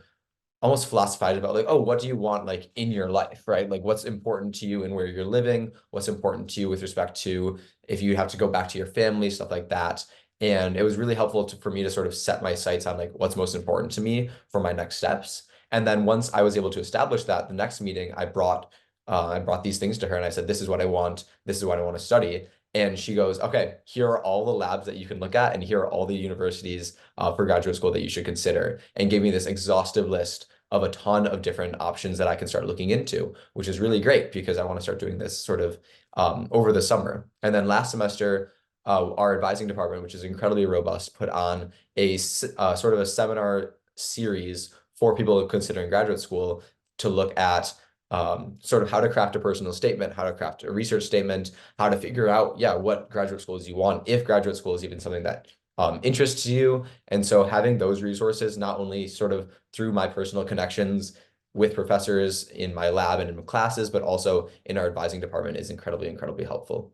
almost philosophized about like, oh, what do you want like in your life, right? Like what's important to you and where you're living, what's important to you with respect to if you have to go back to your family, stuff like that. And it was really helpful for me to sort of set my sights on like what's most important to me for my next steps. And then once I was able to establish that, the next meeting I brought these things to her and I said, this is what I want, this is what I want to study. And she goes, okay, here are all the labs that you can look at, and here are all the universities for graduate school that you should consider, and gave me this exhaustive list of a ton of different options that I can start looking into, which is really great because I want to start doing this sort of over the summer. And then last semester, our advising department, which is incredibly robust, put on a sort of a seminar series for people considering graduate school to look at sort of how to craft a personal statement, how to craft a research statement, how to figure out, yeah, what graduate schools you want, if graduate school is even something that interests you. And so having those resources, not only sort of through my personal connections with professors in my lab and in classes, but also in our advising department is incredibly, incredibly helpful.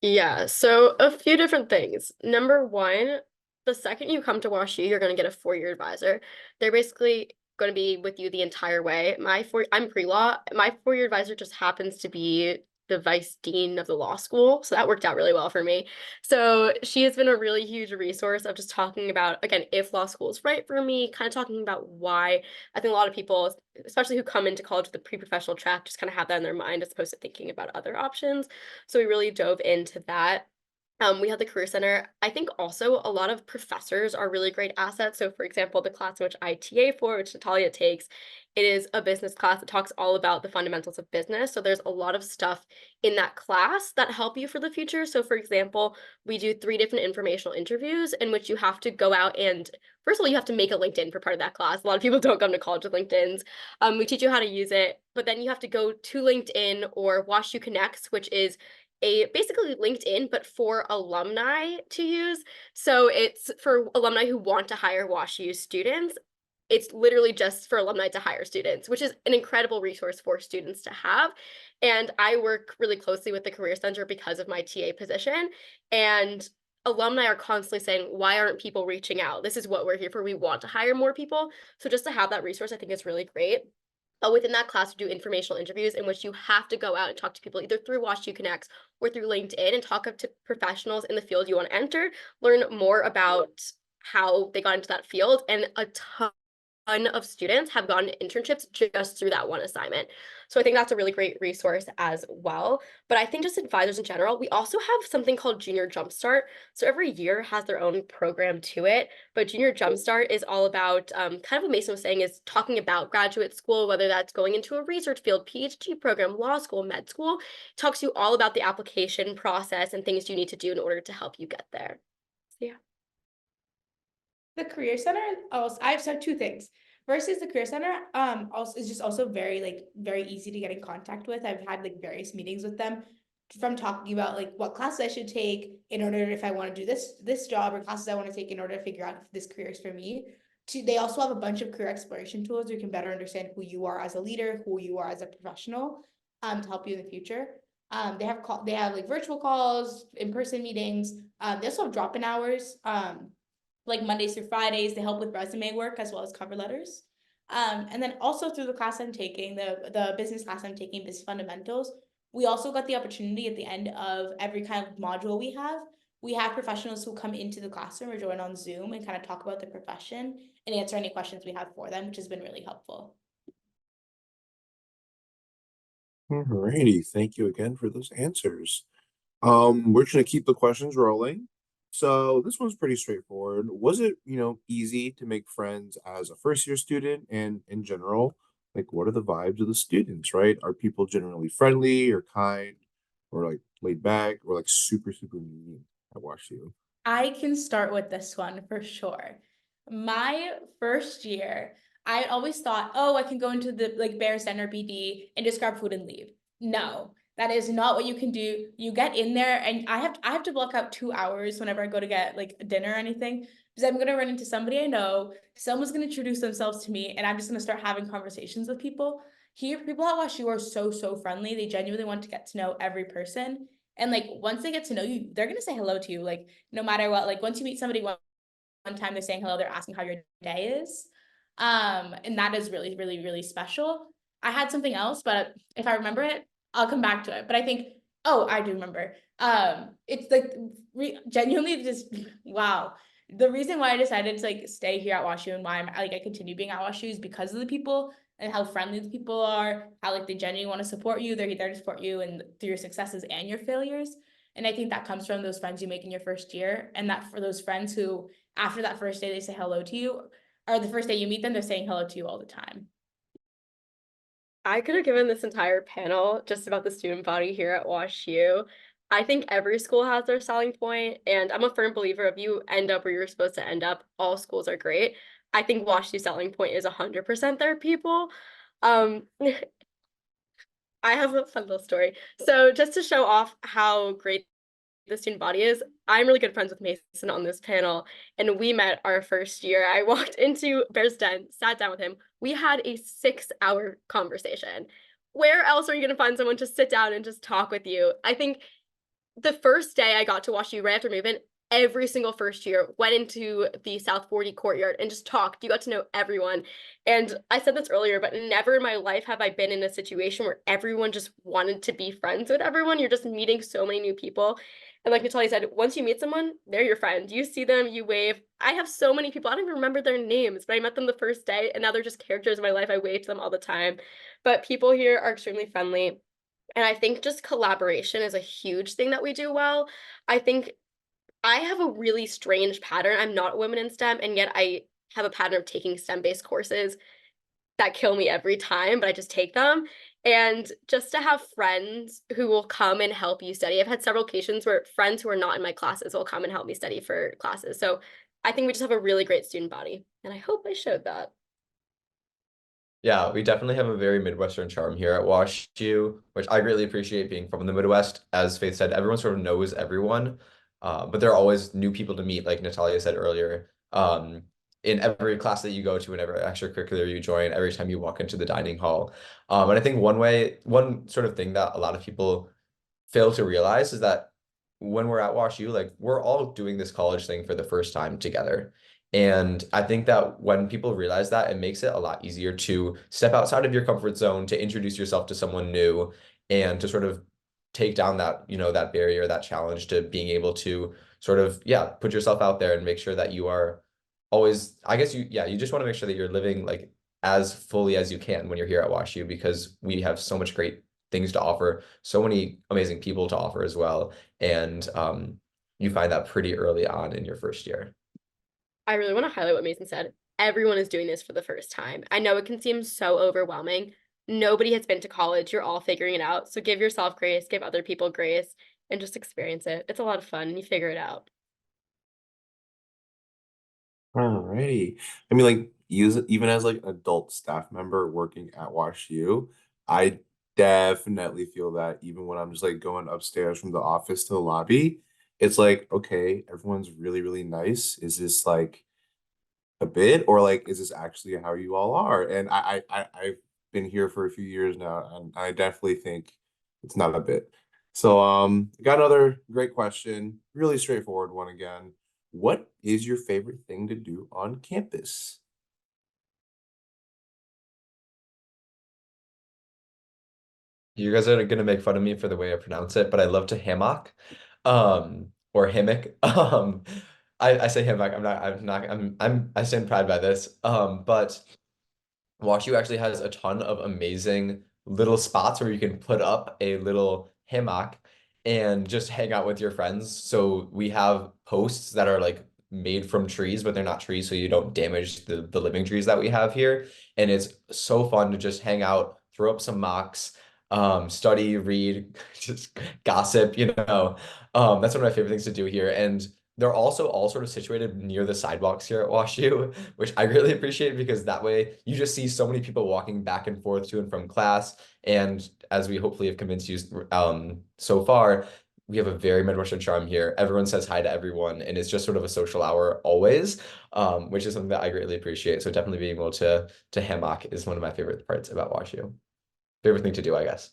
Yeah, so a few different things. Number one, the second you come to WashU, you're going to get a 4-year advisor. They're basically going to be with you the entire way. I'm pre-law. My 4-year advisor just happens to be the vice dean of the law school, so that worked out really well for me. So she has been a really huge resource of just talking about, again, if law school is right for me, kind of talking about why. I think a lot of people, especially who come into college with the pre-professional track, just kind of have that in their mind as opposed to thinking about other options. So we really dove into that. We had the Career Center. I think also a lot of professors are really great assets. So for example, the class in which I TA for, which Natalia takes, it is a business class that talks all about the fundamentals of business. So there's a lot of stuff in that class that help you for the future. So for example, we do 3 different informational interviews in which you have to go out and, first of all, you have to make a LinkedIn for part of that class. A lot of people don't come to college with LinkedIns. We teach you how to use it, but then you have to go to LinkedIn or WashU Connects, which is basically LinkedIn, but for alumni to use. So it's for alumni who want to hire WashU students. It's literally just for alumni to hire students, which is an incredible resource for students to have. And I work really closely with the Career Center because of my TA position. And alumni are constantly saying, why aren't people reaching out? This is what we're here for. We want to hire more people. So just to have that resource, I think is really great. Within that class, we do informational interviews in which you have to go out and talk to people either through WashU Connects or through LinkedIn and talk to professionals in the field you want to enter, learn more about how they got into that field, and a ton of students have gotten internships just through that one assignment. So I think that's a really great resource as well. But I think just advisors in general, we also have something called Junior Jumpstart. So every year has their own program to it. But Junior Jumpstart is all about kind of what Mason was saying, is talking about graduate school, whether that's going into a research field, PhD program, law school, med school. It talks to you all about the application process and things you need to do in order to help you get there. So yeah. The Career Center, also, I've said two things. First is the Career Center, also is just also very easy to get in contact with. I've had like various meetings with them from talking about like what classes I should take in order, if I want to do this job, or classes I want to take in order to figure out if this career is for me. They also have a bunch of career exploration tools where you can better understand who you are as a leader, who you are as a professional, to help you in the future. They have like virtual calls, in-person meetings. They also have drop-in hours. Like Mondays through Fridays, they help with resume work as well as cover letters. And then also through the class I'm taking, the business class I'm taking, Business Fundamentals, we also got the opportunity at the end of every kind of module we have professionals who come into the classroom or join on Zoom and kind of talk about the profession and answer any questions we have for them, which has been really helpful. Alrighty, thank you again for those answers. We're just gonna keep the questions rolling. So this one's pretty straightforward. Was it, easy to make friends as a first year student, and in general, like what are the vibes of the students, right? Are people generally friendly or kind or like laid back or like super, super mean at WashU? I can start with this one for sure. My first year, I always thought, oh, I can go into the like Bear Center BD and just grab food and leave. No, that is not what you can do. You get in there, and I have to block out 2 hours whenever I go to get like dinner or anything, because I'm gonna run into somebody I know, someone's gonna introduce themselves to me, and I'm just gonna start having conversations with people. Here, people at WashU are so friendly. They genuinely want to get to know every person. And like once they get to know you, they're gonna say hello to you. Like no matter what, like once you meet somebody one time, they're saying hello, they're asking how your day is. And that is really special. I had something else, but if I remember it, I'll come back to it. But I think, oh, I do remember. It's like genuinely just wow. The reason why I decided to like stay here at WashU and why I continue being at WashU is because of the people and how friendly the people are, how like they genuinely want to support you. They're there to support you and through your successes and your failures. And I think that comes from those friends you make in your first year, and that for those friends who after that first day they say hello to you, or the first day you meet them, they're saying hello to you all the time. I could have given this entire panel just about the student body here at WashU. I think every school has their selling point, and I'm a firm believer if you end up where you're supposed to end up, all schools are great. I think WashU's selling point is 100% their people. I have a fun little story. So just to show off how great the student body is, I'm really good friends with Mason on this panel, and we met our first year. I walked into Bear's Den, sat down with him. We had a 6-hour conversation. Where else are you going to find someone to sit down and just talk with you? I think the first day I got to WashU right after moving, every single first year went into the South 40 courtyard and just talked. You got to know everyone. And I said this earlier, but never in my life have I been in a situation where everyone just wanted to be friends with everyone. You're just meeting so many new people. And like Natalia said, once you meet someone, they're your friend. You see them, you wave. I have so many people, I don't even remember their names, but I met them the first day, and now they're just characters in my life. I wave to them all the time. But people here are extremely friendly. And I think just collaboration is a huge thing that we do well. I think I have a really strange pattern. I'm not a woman in STEM, and yet I have a pattern of taking STEM-based courses that kill me every time, but I just take them. And just to have friends who will come and help you study. I've had several occasions where friends who are not in my classes will come and help me study for classes. So I think we just have a really great student body, and I hope I showed that. Yeah, we definitely have a very Midwestern charm here at WashU, which I greatly appreciate being from the Midwest. As Faith said, everyone sort of knows everyone, but there are always new people to meet, like Natalia said earlier. In every class that you go to and every extracurricular you join, every time you walk into the dining hall. And I think one sort of thing that a lot of people fail to realize is that when we're at WashU, like we're all doing this college thing for the first time together. And I think that when people realize that, it makes it a lot easier to step outside of your comfort zone, to introduce yourself to someone new, and to sort of take down that, that barrier, that challenge to being able to sort of, yeah, put yourself out there and make sure that you are always, I guess you just want to make sure that you're living like as fully as you can when you're here at WashU, because we have so much great things to offer, so many amazing people to offer as well. And you find that pretty early on in your first year. I really want to highlight what Mason said. Everyone is doing this for the first time. I know it can seem so overwhelming. Nobody has been to college. You're all figuring it out. So give yourself grace, give other people grace, and just experience it. It's a lot of fun and you figure it out. Alrighty. I mean, like, use even as like an adult staff member working at WashU, I definitely feel that even when I'm just like going upstairs from the office to the lobby, it's like, okay, everyone's really, really nice. Is this like a bit, or like, is this actually how you all are? And I've been here for a few years now, and I definitely think it's not a bit. So, got another great question, really straightforward one again. What is your favorite thing to do on campus? You guys are gonna make fun of me for the way I pronounce it, but I love to hammock, or hammock. I say hammock. I stand pride by this. But WashU actually has a ton of amazing little spots where you can put up a little hammock and just hang out with your friends. So we have posts that are like made from trees, but they're not trees, so you don't damage the living trees that we have here. And it's so fun to just hang out, throw up some mocks, study, read, just gossip, you know. That's one of my favorite things to do here. And they're also all sort of situated near the sidewalks here at WashU, which I really appreciate, because that way you just see so many people walking back and forth to and from class. And as we hopefully have convinced you so far, we have a very Midwestern charm here. Everyone says hi to everyone, and it's just sort of a social hour always, which is something that I greatly appreciate. So definitely being able to hammock is one of my favorite parts about WashU. Favorite thing to do, I guess.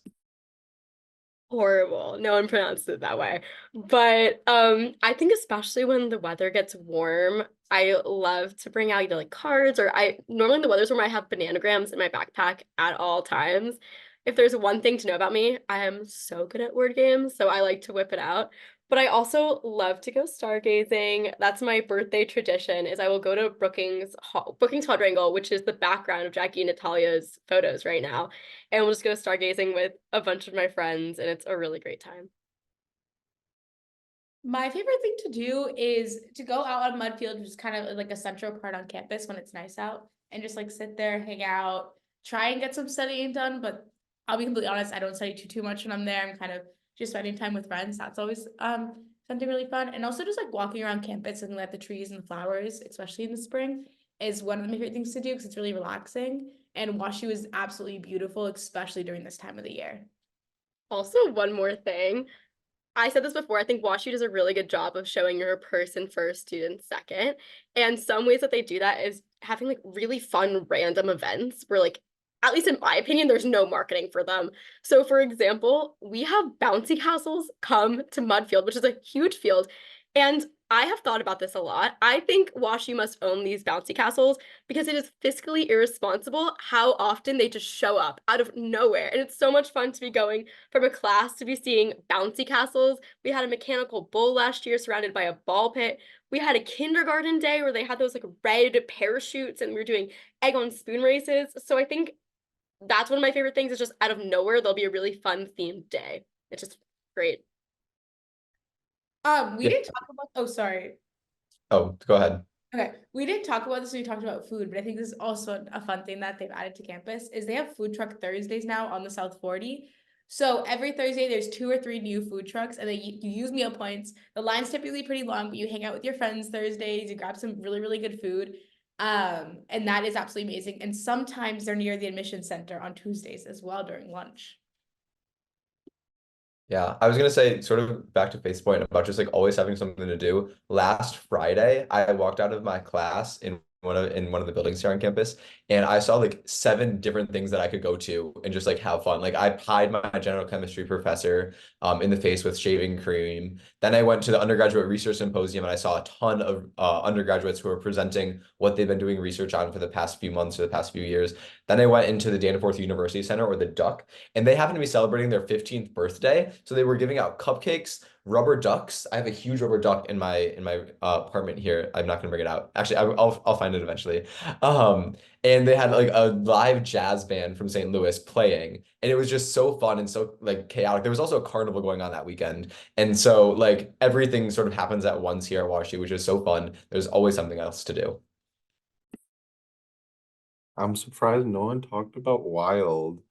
Horrible. No one pronounced it that way. But I think especially when the weather gets warm, I love to bring out either like cards, or I normally in the weather's warm I have bananagrams in my backpack at all times. If there's one thing to know about me, I am so good at word games, so I like to whip it out. But I also love to go stargazing. That's my birthday tradition, is I will go to Brookings Quadrangle, which is the background of Jackie and Natalia's photos right now, and we'll just go stargazing with a bunch of my friends, and it's a really great time. My favorite thing to do is to go out on Mudfield, which is kind of like a central part on campus when it's nice out, and just like sit there, hang out, try and get some studying done. But I'll be completely honest, I don't study too much when I'm there. I'm kind of just spending time with friends. That's always something really fun. And also just like walking around campus and at the trees and the flowers, especially in the spring, is one of my favorite things to do because it's really relaxing. And WashU is absolutely beautiful, especially during this time of the year. Also, one more thing. I said this before, I think WashU does a really good job of showing you're a person first, student second. And some ways that they do that is having like really fun random events where, like, at least in my opinion, there's no marketing for them. So for example, we have bouncy castles come to Mudfield, which is a huge field. And I have thought about this a lot. I think WashU must own these bouncy castles because it is fiscally irresponsible how often they just show up out of nowhere. And it's so much fun to be going from a class to be seeing bouncy castles. We had a mechanical bull last year surrounded by a ball pit. We had a kindergarten day where they had those like red parachutes and we were doing egg on spoon races. So I think that's one of my favorite things, is just out of nowhere, there'll be a really fun themed day. It's just great. We Yeah. didn't talk about, oh, sorry. Oh, go ahead. Okay, we didn't talk about this when we talked about food, but I think this is also a fun thing that they've added to campus is they have food truck Thursdays now on the South 40. So every Thursday there's 2 or 3 new food trucks, and you use meal points. The line's typically pretty long, but you hang out with your friends Thursdays, you grab some really, really good food. And that is absolutely amazing. And sometimes they're near the admission center on Tuesdays as well during lunch. Yeah, I was gonna say, sort of back to Faith's point about just like always having something to do. Last Friday, I walked out of my class in one of the buildings here on campus, and I saw like 7 different things that I could go to and just like have fun. Like I pied my general chemistry professor in the face with shaving cream. Then I went to the undergraduate research symposium and I saw a ton of undergraduates who are presenting what they've been doing research on for the past few months or the past few years. Then I went into the Danforth University Center, or the Duck, and they happened to be celebrating their 15th birthday. So they were giving out cupcakes, rubber ducks. I have a huge rubber duck in my apartment here. I'm not gonna bring it out. Actually, I'll find it eventually. And they had like a live jazz band from St. Louis playing, and it was just so fun and so like chaotic. There was also a carnival going on that weekend, and so like everything sort of happens at once here at WashU, which is so fun. There's always something else to do. I'm surprised no one talked about Wild.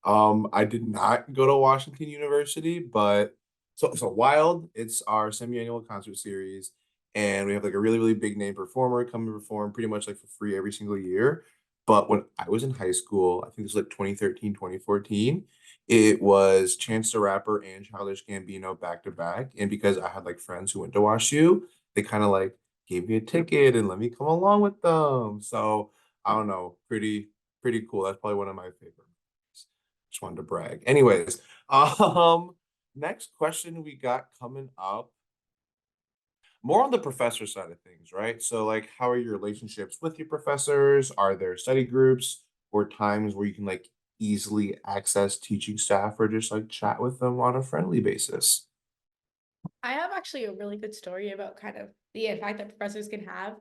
I did not go to Washington University, but so Wild, it's our semi-annual concert series, and we have like a really, really big name performer come and perform pretty much like for free every single year. But when I was in high school, I think this was like 2013, 2014, it was Chance the Rapper and Childish Gambino back to back. And because I had like friends who went to WashU, they kind of like gave me a ticket and let me come along with them. So I don't know, pretty cool. That's probably one of my favorite. Just wanted to brag. Anyways, next question we got coming up, more on the professor side of things, right? So, like, how are your relationships with your professors? Are there study groups or times where you can like easily access teaching staff or just like chat with them on a friendly basis? I have actually a really good story about kind of the impact that professors can have.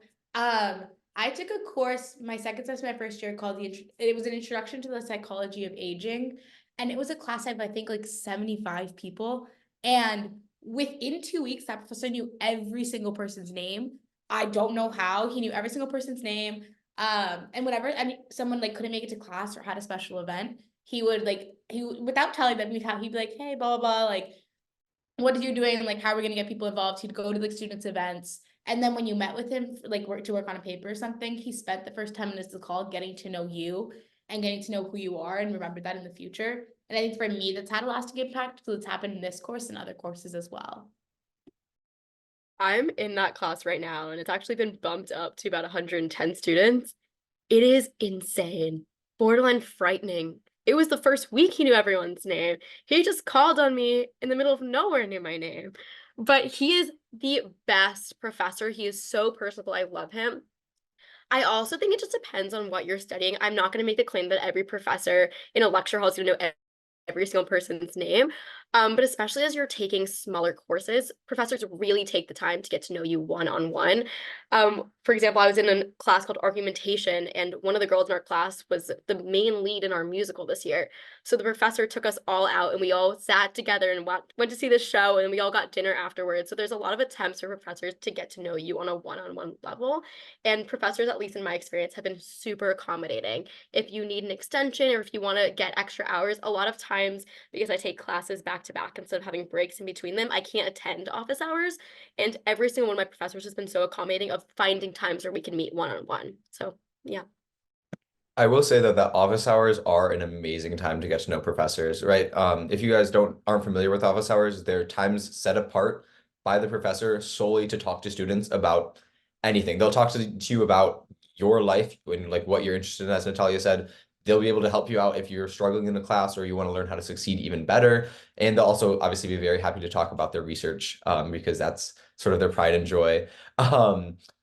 I took a course my second semester, my first year, called it was an introduction to the psychology of aging, and it was a class of I think like 75 people, and within 2 weeks, that professor knew every single person's name. I don't know how he knew every single person's name. And whenever someone like couldn't make it to class or had a special event, he would without telling them, he'd be like, hey, blah blah blah, like what are you doing? Like, how are we gonna get people involved? He'd go to like students' events. And then when you met with him, like work on a paper or something, he spent the first 10 minutes of the call getting to know you and getting to know who you are and remember that in the future. And I think for me, that's had a lasting impact because it's happened in this course and other courses as well. I'm in that class right now, and it's actually been bumped up to about 110 students. It is insane, borderline frightening. It was the first week he knew everyone's name. He just called on me in the middle of nowhere, knew my name. But he is the best professor. He is so personable. I love him. I also think it just depends on what you're studying. I'm not going to make the claim that every professor in a lecture hall is going to know every single person's name. But especially as you're taking smaller courses, professors really take the time to get to know you one-on-one. For example, I was in a class called argumentation, and one of the girls in our class was the main lead in our musical this year. So the professor took us all out and we all sat together and went to see the show, and we all got dinner afterwards. So there's a lot of attempts for professors to get to know you on a one-on-one level. And professors, at least in my experience, have been super accommodating. If you need an extension or if you want to get extra hours, a lot of times, because I take classes back to back instead of having breaks in between them, I can't attend office hours. And every single one of my professors has been so accommodating of finding times where we can meet one-on-one. So yeah. I will say that office hours are an amazing time to get to know professors, right? If you guys aren't familiar with office hours, they're times set apart by the professor solely to talk to students about anything. They'll talk to you about your life and like what you're interested in, as Natalia said. They'll be able to help you out if you're struggling in a class or you want to learn how to succeed even better. And they'll also obviously be very happy to talk about their research because that's sort of their pride and joy.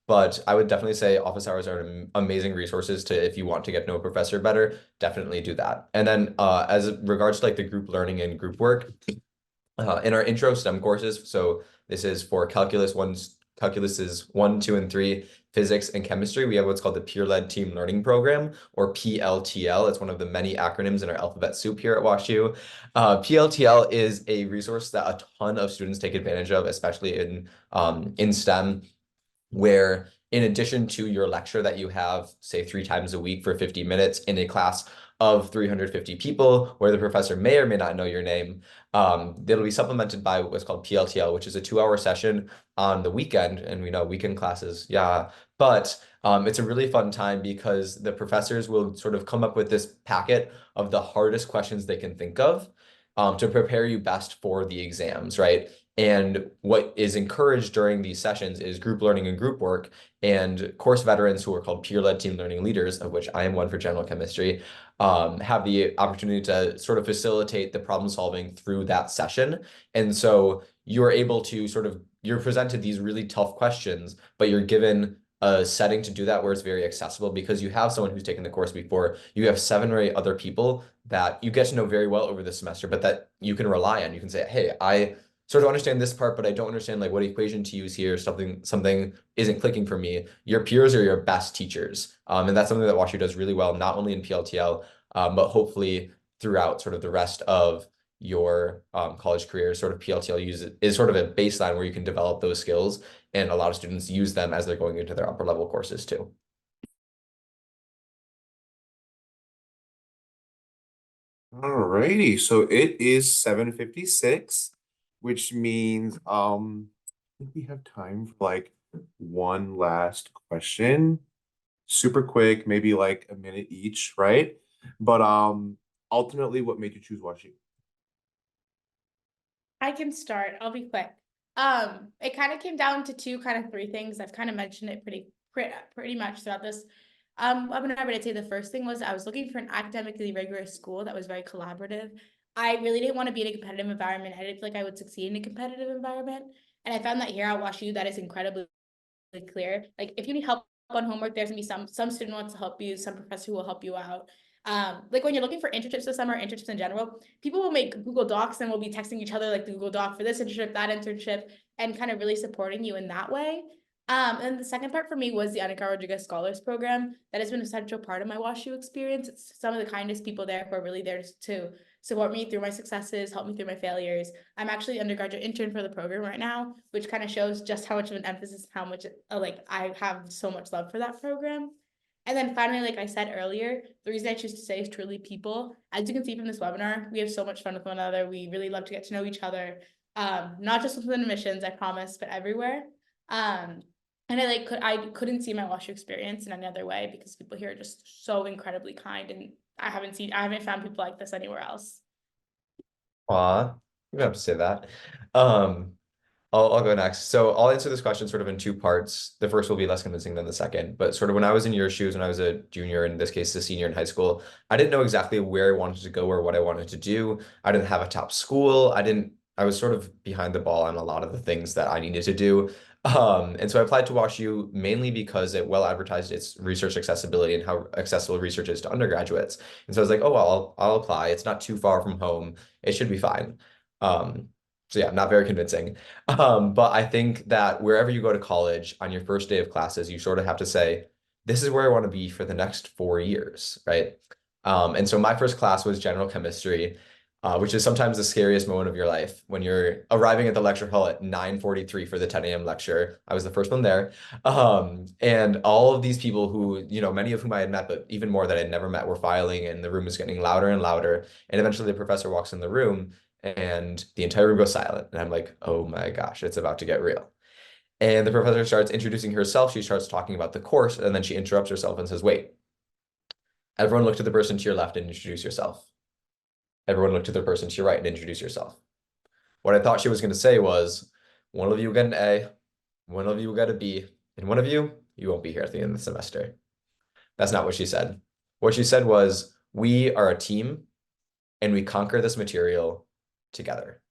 But I would definitely say office hours are amazing resources to, if you want to get to know a professor better, definitely do that. And then as regards to like the group learning and group work, in our intro STEM courses, so this is for calculuses 1, 2, and 3, physics and chemistry, we have what's called the Peer-Led Team Learning Program, or PLTL. It's one of the many acronyms in our alphabet soup here at WashU. PLTL is a resource that a ton of students take advantage of, especially in STEM, where in addition to your lecture that you have, say 3 times a week for 50 minutes in a class of 350 people, where the professor may or may not know your name, that'll be supplemented by what's called PLTL, which is a 2-hour session on the weekend. And we know weekend classes, yeah, but it's a really fun time because the professors will sort of come up with this packet of the hardest questions they can think of to prepare you best for the exams, right? And what is encouraged during these sessions is group learning and group work, and course veterans who are called peer-led team learning leaders, of which I am one for general chemistry, have the opportunity to sort of facilitate the problem solving through that session. And so you're able to you're presented these really tough questions, but you're given a setting to do that where it's very accessible because you have someone who's taken the course before. You have 7 or 8 other people that you get to know very well over the semester, but that you can rely on. You can say, hey, sort of understand this part, but I don't understand like what equation to use here. Something isn't clicking for me. Your peers are your best teachers. And that's something that WashU does really well, not only in PLTL, but hopefully throughout sort of the rest of your college career. Sort of PLTL is sort of a baseline where you can develop those skills, and a lot of students use them as they're going into their upper level courses too. Alrighty, so it is 7:56, which means I think we have time for like one last question. Super quick, maybe like a minute each, right? But ultimately, what made you choose WashU? I can start. I'll be quick. It kind of came down to three things. I've kind of mentioned it pretty much throughout this webinar, but I'd say the first thing was I was looking for an academically rigorous school that was very collaborative. I really didn't want to be in a competitive environment. I didn't feel like I would succeed in a competitive environment. And I found that here at WashU, that is incredibly clear. Like if you need help on homework, there's gonna be some student wants to help you, some professor who will help you out. Like when you're looking for internships this summer, internships in general, people will make Google Docs and will be texting each other like the Google Doc for this internship, that internship, and kind of really supporting you in that way. And the second part for me was the Annika Rodriguez Scholars Program. That has been a central part of my WashU experience. It's some of the kindest people there who are really there to support me through my successes, help me through my failures. I'm actually an undergraduate intern for the program right now, which kind of shows just how much of an emphasis, how much like I have so much love for that program. And then finally, like I said earlier, the reason I choose to say is truly people. As you can see from this webinar, we have so much fun with one another. We really love to get to know each other, not just within admissions, I promise, but everywhere. And I couldn't see my WashU experience in any other way because people here are just so incredibly kind, and I haven't found people like this anywhere else. Aw, you don't have to say that. I'll go next. So I'll answer this question sort of in two parts. The first will be less convincing than the second, but sort of when I was in your shoes, when I was a junior, in this case, a senior in high school, I didn't know exactly where I wanted to go or what I wanted to do. I didn't have a top school. I was sort of behind the ball on a lot of the things that I needed to do. And so I applied to WashU mainly because it well advertised its research accessibility and how accessible research is to undergraduates. And so I was like, oh, well, I'll apply. It's not too far from home. It should be fine. So yeah, not very convincing. But I think that wherever you go to college on your first day of classes, you sort of have to say, this is where I want to be for the next 4 years, right? And so my first class was general chemistry, which is sometimes the scariest moment of your life when you're arriving at the lecture hall at 9:43 for the 10 a.m. lecture. I was the first one there. And all of these people who, many of whom I had met, but even more that I'd never met, were filing, and the room was getting louder and louder. And eventually the professor walks in the room and the entire room goes silent. And I'm like, oh my gosh, it's about to get real. And the professor starts introducing herself. She starts talking about the course, and then she interrupts herself and says, wait, everyone look to the person to your left and introduce yourself. Everyone look to the person to your right and introduce yourself. What I thought she was going to say was, one of you will get an A, one of you will get a B, and one of you won't be here at the end of the semester. That's not what she said. What she said was, we are a team and we conquer this material together.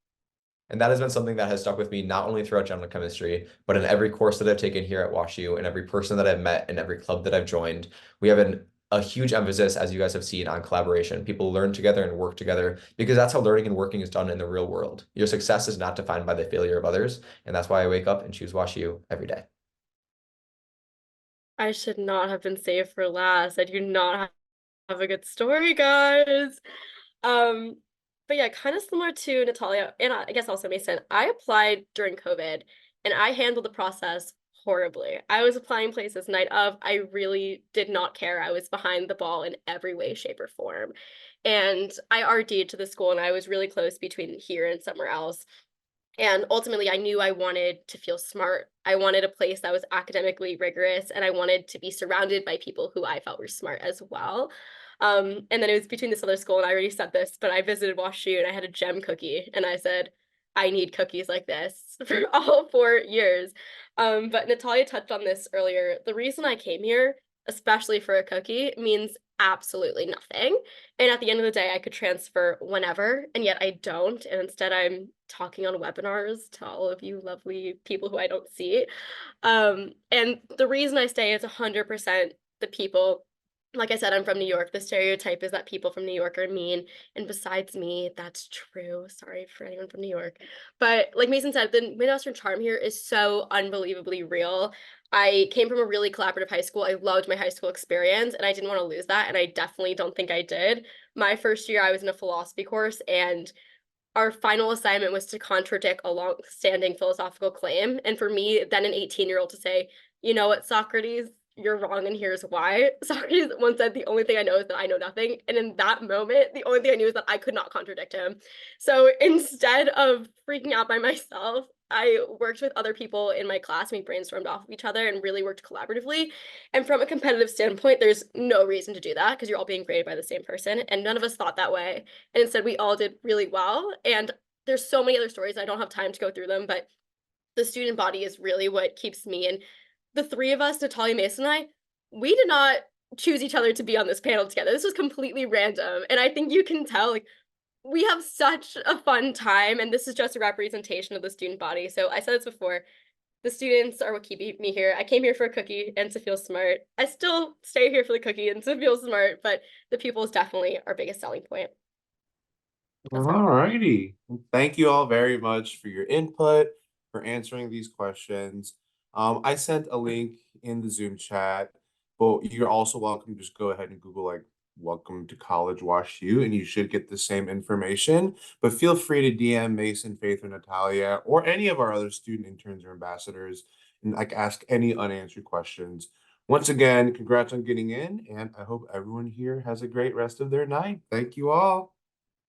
And that has been something that has stuck with me not only throughout general chemistry, but in every course that I've taken here at WashU and every person that I've met and every club that I've joined. We have a huge emphasis, as you guys have seen, on collaboration. People learn together and work together because that's how learning and working is done in the real world. Your success is not defined by the failure of others. And that's why I wake up and choose WashU every day. I should not have been saved for last. I do not have a good story, guys. But yeah, kind of similar to Natalia, and I guess also Mason, I applied during COVID and I handled the process horribly. I was applying places night of. I really did not care. I was behind the ball in every way, shape, or form. And I RD'd to the school, and I was really close between here and somewhere else. And ultimately, I knew I wanted to feel smart. I wanted a place that was academically rigorous, and I wanted to be surrounded by people who I felt were smart as well. And then it was between this other school, and I already said this, but I visited WashU and I had a gem cookie, and I said, I need cookies like this for all 4 years. But Natalia touched on this earlier. The reason I came here, especially for a cookie, means absolutely nothing. And at the end of the day, I could transfer whenever, and yet I don't. And instead, I'm talking on webinars to all of you lovely people who I don't see. And the reason I stay is 100% the people. like I said, I'm from New York. The stereotype is that people from New York are mean. And besides me, that's true. Sorry for anyone from New York. But like Mason said, the Midwestern charm here is so unbelievably real. I came from a really collaborative high school. I loved my high school experience and I didn't want to lose that. And I definitely don't think I did. My first year, I was in a philosophy course, and our final assignment was to contradict a long-standing philosophical claim. And for me, then an 18-year-old to say, you know what, Socrates, you're wrong, and here's why. Socrates once said, the only thing I know is that I know nothing. And in that moment, the only thing I knew is that I could not contradict him. So instead of freaking out by myself, I worked with other people in my class. We brainstormed off of each other and really worked collaboratively. And from a competitive standpoint, there's no reason to do that because you're all being graded by the same person. And none of us thought that way. And instead, we all did really well. And there's so many other stories. I don't have time to go through them, but the student body is really what keeps me. And the three of us, Natalia, Mason, and I, we did not choose each other to be on this panel together. This was completely random. And I think you can tell, like, we have such a fun time, and this is just a representation of the student body. So I said this before, the students are what keep me here. I came here for a cookie and to feel smart. I still stay here for the cookie and to feel smart, but the people is definitely our biggest selling point. That's all. Alrighty. Thank you all very much for your input, for answering these questions. I sent a link in the Zoom chat, but you're also welcome to just go ahead and Google like welcome to College WashU, and you should get the same information. But feel free to DM Mason, Faith, or Natalia, or any of our other student interns or ambassadors, and like ask any unanswered questions. Once again, congrats on getting in, and I hope everyone here has a great rest of their night. Thank you all.